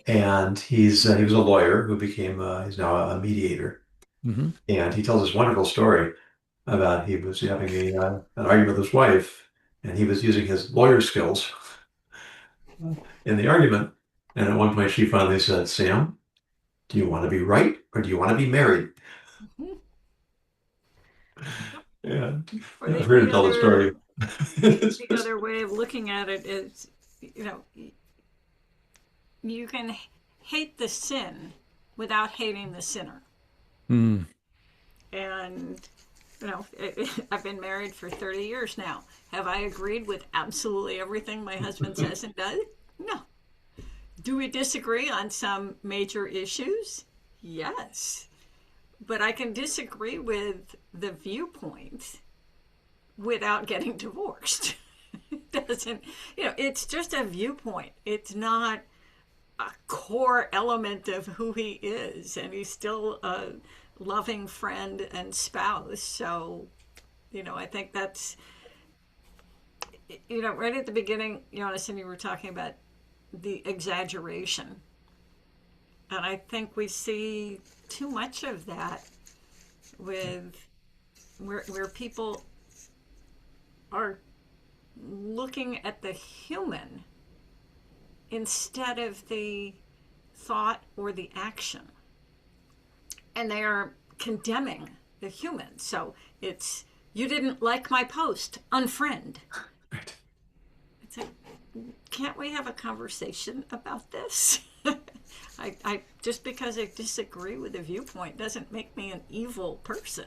And he was a lawyer who became he's now a mediator. Hmm. And he tells this wonderful story about he was having an argument with his wife, and he was using his lawyer skills in the argument. And at one point, she finally said, "Sam, do you want to be right or do you want to be married?" Yeah, Or I've heard him tell the story. the other way of looking at it is, you know, you can hate the sin without hating the sinner. Mm. And, I've been married for 30 years now. Have I agreed with absolutely everything my husband says and does? No. Do we disagree on some major issues? Yes. But I can disagree with the viewpoint without getting divorced. It doesn't, it's just a viewpoint. It's not a core element of who he is. And he's still a loving friend and spouse. So, I think that's, right at the beginning, Yonason, you were talking about the exaggeration. And I think we see too much of that with where people are looking at the human instead of the thought or the action. And they are condemning the human. So it's, you didn't like my post, unfriend. It's like, can't we have a conversation about this? I just because I disagree with a viewpoint doesn't make me an evil person.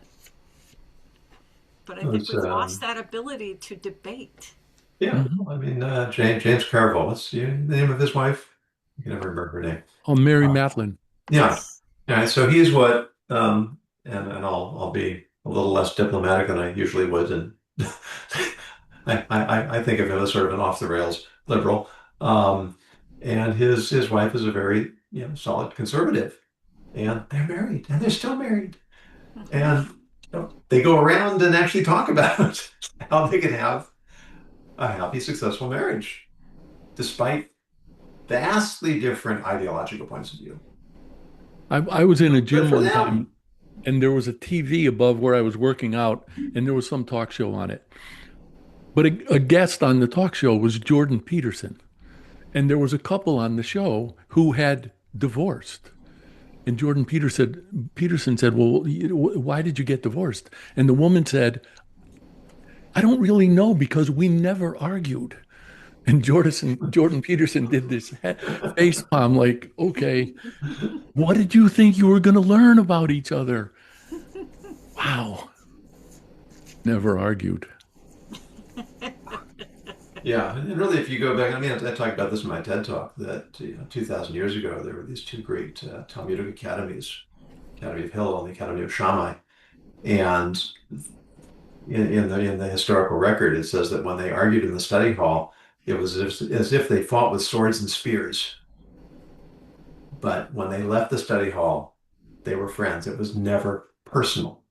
But I think It's, we've lost that ability to debate. yeah, I mean, James Carville, what's the name of his wife? I can never remember her name. Oh, Mary Uh, Matlin. yeah. Yes. Yeah, so he's what, and I'll be a little less diplomatic than I usually would, and I think of him as sort of an off the rails liberal, and his wife is a very solid conservative, and they're married, and they're still married, and they go around and actually talk about how they can have a happy, successful marriage, despite vastly different ideological points of view. I was in a Good gym for one them. time, and there was a TV above where I was working out, and there was some talk show on it. But a guest on the talk show was Jordan Peterson. And there was a couple on the show who had divorced. And Peterson said, "Well, why did you get divorced?" And the woman said, "I don't really know because we never argued." And Jordan Peterson did this face palm like, "Okay, what did you think you were going to learn about each other?" Wow. Never argued. Yeah, and really, if you go back, I mean, I talked about this in my TED talk that 2,000 years ago there were these two great Talmudic academies, Academy of Hillel and the Academy of Shammai, and in the historical record it says that when they argued in the study hall, it was as if they fought with swords and spears. But when they left the study hall, they were friends. It was never personal.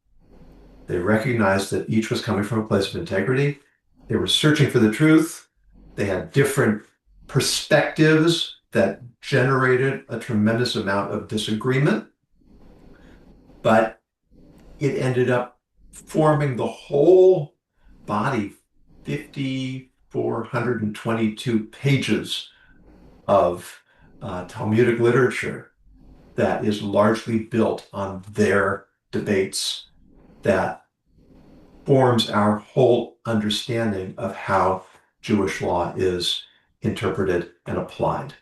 They recognized that each was coming from a place of integrity. They were searching for the truth. They had different perspectives that generated a tremendous amount of disagreement, but it ended up forming the whole body, 5,422 pages of Talmudic literature that is largely built on their debates that forms our whole understanding of how Jewish law is interpreted and applied.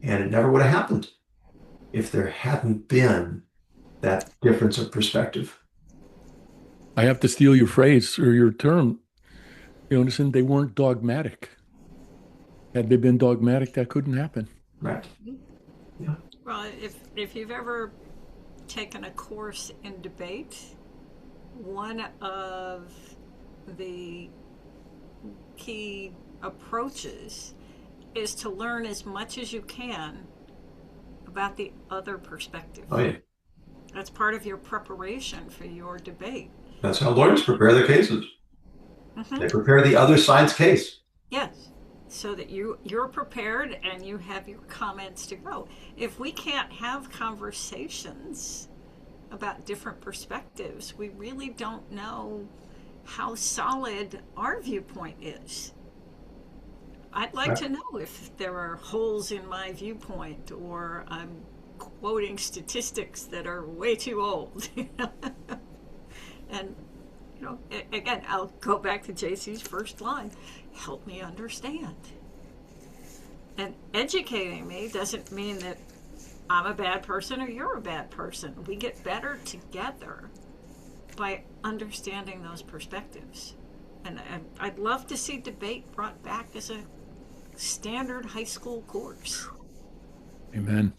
And it never would have happened if there hadn't been that difference of perspective. I have to steal your phrase or your term, Yonason. They weren't dogmatic. Had they been dogmatic, that couldn't happen. Right. Yeah. Well, if you've ever taken a course in debate, one of the key approaches is to learn as much as you can about the other perspective. Oh, yeah. That's part of your preparation for your debate. That's how lawyers prepare their cases. They prepare the other side's case. Yes. So that you're prepared and you have your comments to go. If we can't have conversations about different perspectives, we really don't know how solid our viewpoint is. I'd like to know if there are holes in my viewpoint or I'm quoting statistics that are way too old. And, again, I'll go back to JC's first line. Help me understand. And educating me doesn't mean that I'm a bad person or you're a bad person. We get better together by understanding those perspectives. And I'd love to see debate brought back as a standard high school course. Amen.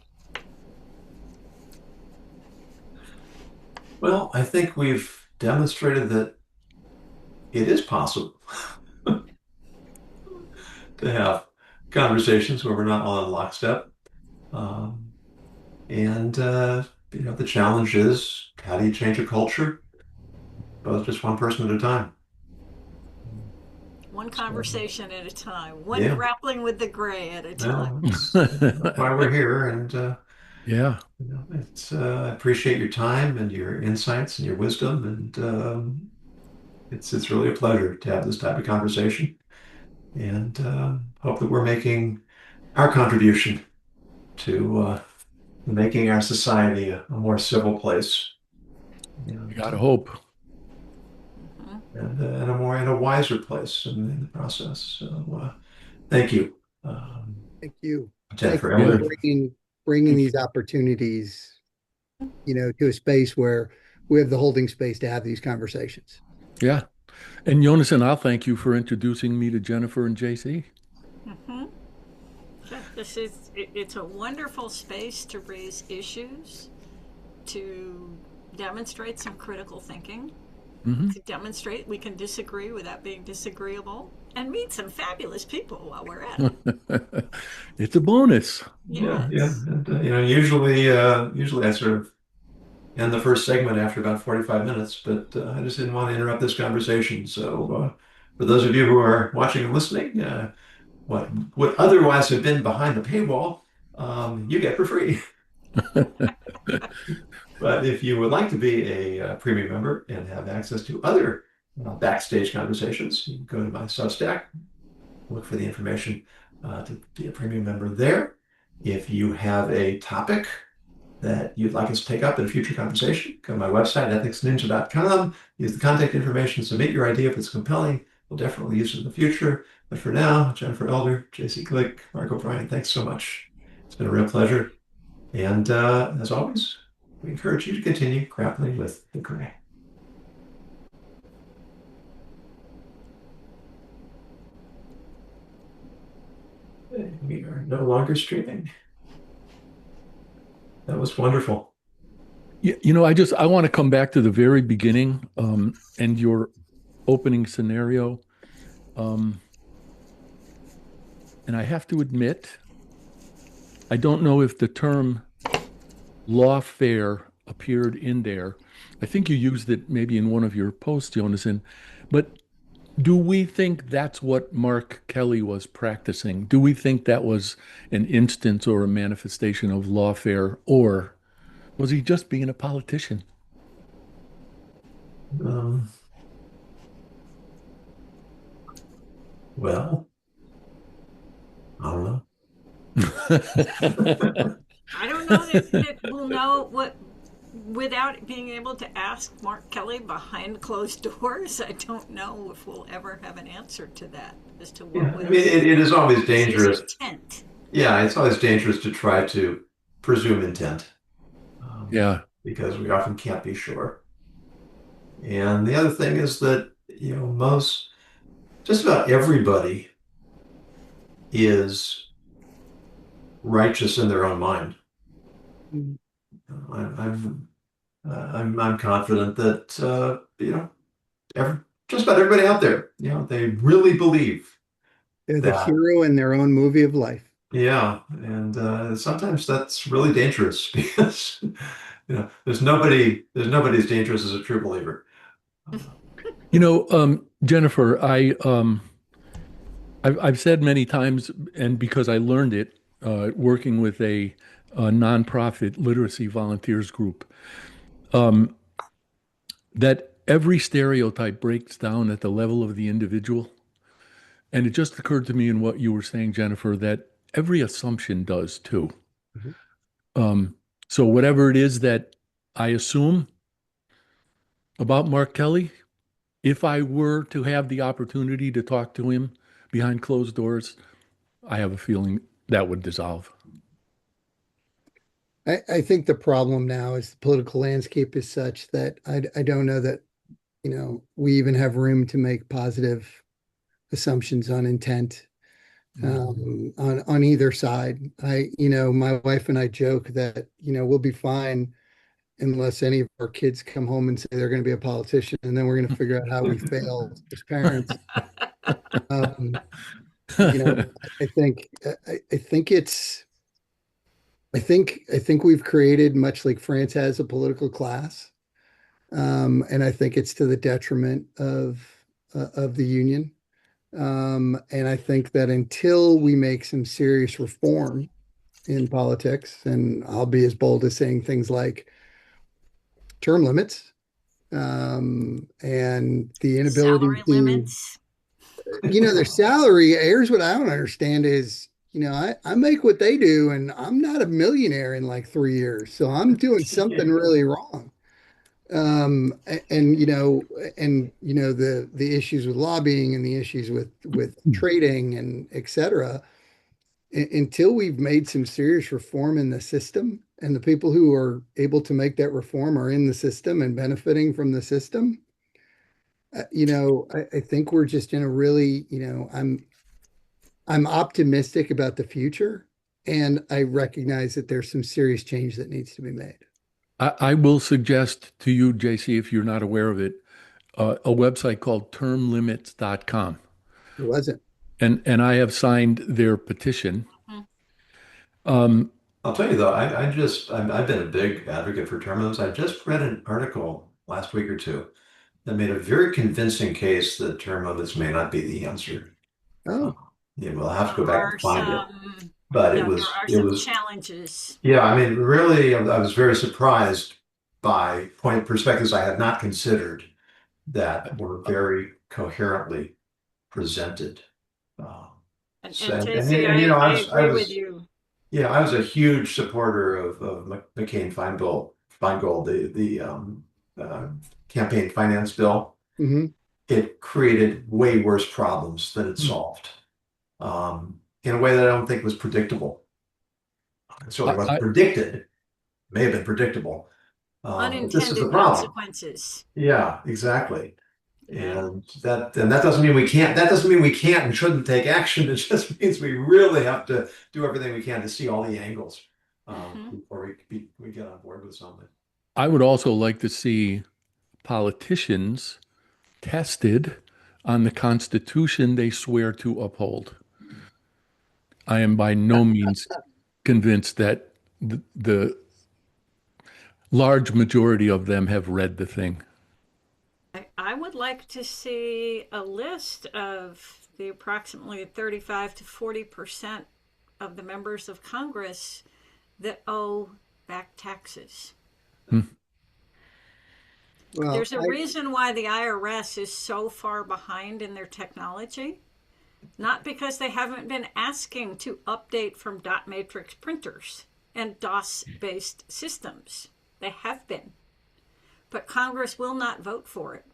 Well, I think we've demonstrated that it is possible to have conversations where we're not all in lockstep. The challenge is, how do you change a culture? Both just one person at a time. One conversation at a time. One grappling with the gray at a time. That's why we're here. And Yeah. I appreciate your time and your insights and your wisdom. And it's really a pleasure to have this type of conversation. And hope that we're making our contribution to making our society a more civil place. You gotta hope. And a wiser place in the process. So thank you. Thank you. Jennifer, Thank you for Emily. bringing bringing these opportunities, to a space where we have the holding space to have these conversations. Yeah. And Yonason, I'll thank you for introducing me to Jennifer and JC. Mm-hmm. It's a wonderful space to raise issues, to demonstrate some critical thinking, to demonstrate we can disagree without being disagreeable, and meet some fabulous people while we're at it. It's a bonus. Yeah, Yes. and usually I sort of end the first segment after about 45 minutes, but I just didn't want to interrupt this conversation. So for those of you who are watching and listening, what would otherwise have been behind the paywall, you get for free. But if you would like to be a premium member and have access to other backstage conversations, you can go to my Substack, look for the information to be a premium member there. If you have a topic that you'd like us to take up in a future conversation, go to my website, ethicsninja.com, use the contact information, submit your idea if it's compelling. We'll definitely use it in the future. But for now, Jennifer Elder, JC Glick, Mark O'Brien, thanks so much. It's been a real pleasure. And as always, we encourage you to continue grappling with the gray. We are no longer streaming. That was wonderful. I want to come back to the very beginning and your opening scenario. And I have to admit, I don't know if the term lawfare appeared in there. I think you used it maybe in one of your posts, Yonason. But do we think that's what Mark Kelly was practicing? Do we think that was an instance or a manifestation of lawfare, or was he just being a politician? Well, I don't know. I don't know that we'll know what without being able to ask Mark Kelly behind closed doors. I don't know if we'll ever have an answer to that as to what was. I mean, it is always dangerous. His intent. Yeah, it's always dangerous to try to presume intent. Yeah. Because we often can't be sure. And the other thing is that, just about everybody is righteous in their own mind. I'm confident that just about everybody out there, they really believe They're the hero in their own movie of life. Yeah, and sometimes that's really dangerous because there's nobody as dangerous as a true believer. Jennifer, I've said many times, and because I learned it working with a nonprofit literacy volunteers group, that every stereotype breaks down at the level of the individual. And it just occurred to me in what you were saying, Jennifer, that every assumption does too. So whatever it is that I assume about Mark Kelly, if I were to have the opportunity to talk to him behind closed doors, I have a feeling that would dissolve. I think the problem now is the political landscape is such that I don't know that, we even have room to make positive assumptions on intent on either side. My wife and I joke that, we'll be fine unless any of our kids come home and say they're going to be a politician, and then we're going to figure out how we failed as parents. I think we've created, much like France has, a political class, and I think it's to the detriment of the union. And I think that until we make some serious reform in politics, and I'll be as bold as saying things like term limits, and the inability Salary limits. Their salary. Here's what I don't understand is, I make what they do, and I'm not a millionaire in like 3 years, so I'm doing something really wrong. The issues with lobbying and the issues with trading and et cetera. until we've made some serious reform in the system, and the people who are able to make that reform are in the system and benefiting from the system, I think we're just in a really, I'm optimistic about the future, and I recognize that there's some serious change that needs to be made. I will suggest to you, JC, if you're not aware of it, a website called termlimits.com. It wasn't. And I have signed their petition. I'll tell you though, I've been a big advocate for term limits. I just read an article last week or two that made a very convincing case that term limits may not be the answer. Oh, Yeah, we'll have to go There back are and find it. some, But there are some challenges. yeah, I mean, really, I was very surprised by perspectives I had not considered that were very coherently presented. And And JC, you know, I I agree with was, you. yeah, I was a huge supporter of Feingold, the campaign finance bill. hmm It created way worse problems than it solved, in a way that I don't think was predictable. It certainly wasn't predicted. May have been predictable. But this is the Unintended problem. consequences. Yeah, exactly. Yeah. And that doesn't mean we can't. That doesn't mean we can't and shouldn't take action. It just means we really have to do everything we can to see all the angles before we get on board with something. I would also like to see politicians tested on the Constitution they swear to uphold. I am by no means convinced that the large majority of them have read the thing. I would like to see a list of the approximately 35 to 40% of the members of Congress that owe back taxes. well, There's a reason why the IRS is so far behind in their technology. Not because they haven't been asking to update from dot matrix printers and DOS-based systems. They have been. But Congress will not vote for it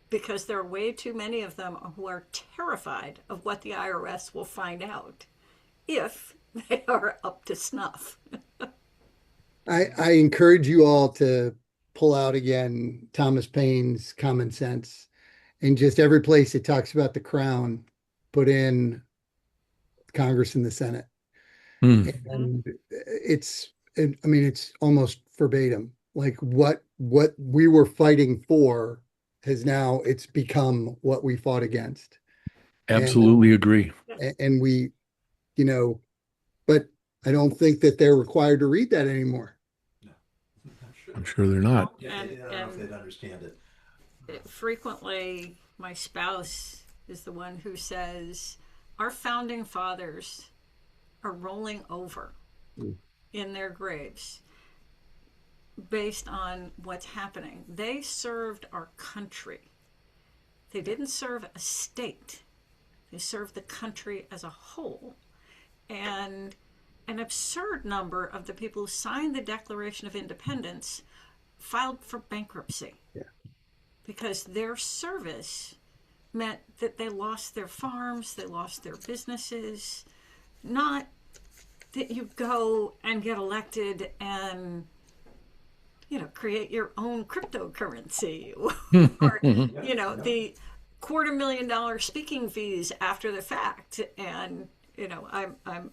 because there are way too many of them who are terrified of what the IRS will find out if they are up to snuff. I encourage you all to pull out again Thomas Paine's Common Sense, and just every place it talks about the crown, put in Congress and the Senate. And it's almost verbatim. Like what we were fighting for it's become what we fought against. Absolutely agree. And we, but I don't think that they're required to read that anymore. No, I'm sure they're not. Yeah, I don't know if they'd understand it. Frequently, my spouse is the one who says, our founding fathers are rolling over in their graves based on what's happening. They served our country. They didn't serve a state. They served the country as a whole. And an absurd number of the people who signed the Declaration of Independence filed for bankruptcy. Yeah. Because their service meant that they lost their farms, they lost their businesses, not that you go and get elected and create your own cryptocurrency or the $250,000 speaking fees after the fact. And I'm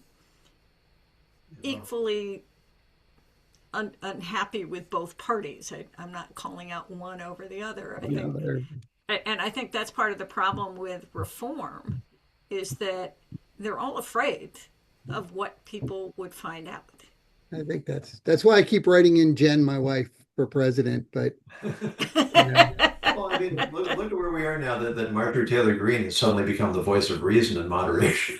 equally unhappy with both parties. I'm not calling out one over the other. And I think that's part of the problem with reform, is that they're all afraid of what people would find out. I think that's why I keep writing in Jen, my wife, for president. But well, I mean, look at where we are now that Marjorie Taylor Greene has suddenly become the voice of reason and moderation.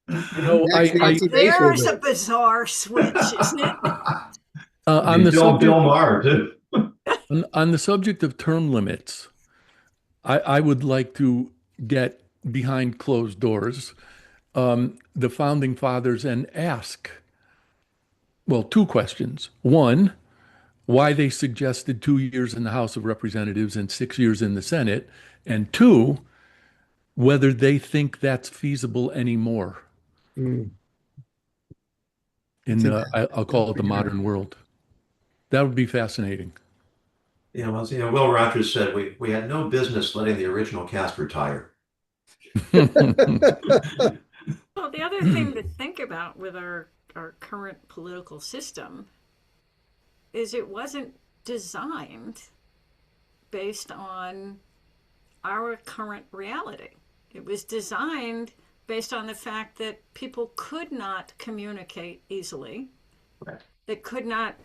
There's a bizarre switch, isn't it? On the subject, Bill Maher, too. On the subject of term limits, I would like to get behind closed doors the founding fathers and ask, well, two questions. One, why they suggested 2 years in the House of Representatives and 6 years in the Senate. And two, whether they think that's feasible anymore Mm. in I'll call it the modern world. That would be fascinating. Will Rogers said we had no business letting the original cast retire. Well, the other thing to think about with our current political system is it wasn't designed based on our current reality. It was designed based on the fact that people could not communicate easily. Right. They could not,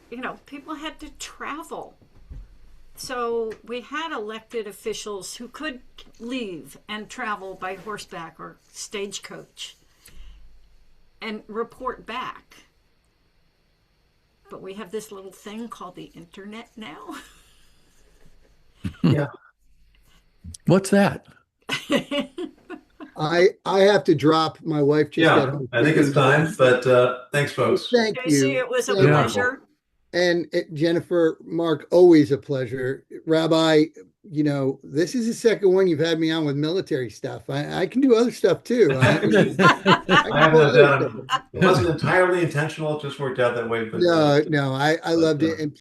people had to travel. So we had elected officials who could leave and travel by horseback or stagecoach and report back. But we have this little thing called the internet now. Yeah. What's that? I have to drop. My wife just got home. I think it's time, but thanks, folks. Thank Casey, you. it was a Thank you. pleasure. And Jennifer, Mark, always a pleasure. Rabbi, this is the second one you've had me on with military stuff. I can do other stuff too. I have no doubt. It wasn't entirely intentional. It just worked out that way. But no, I loved it. And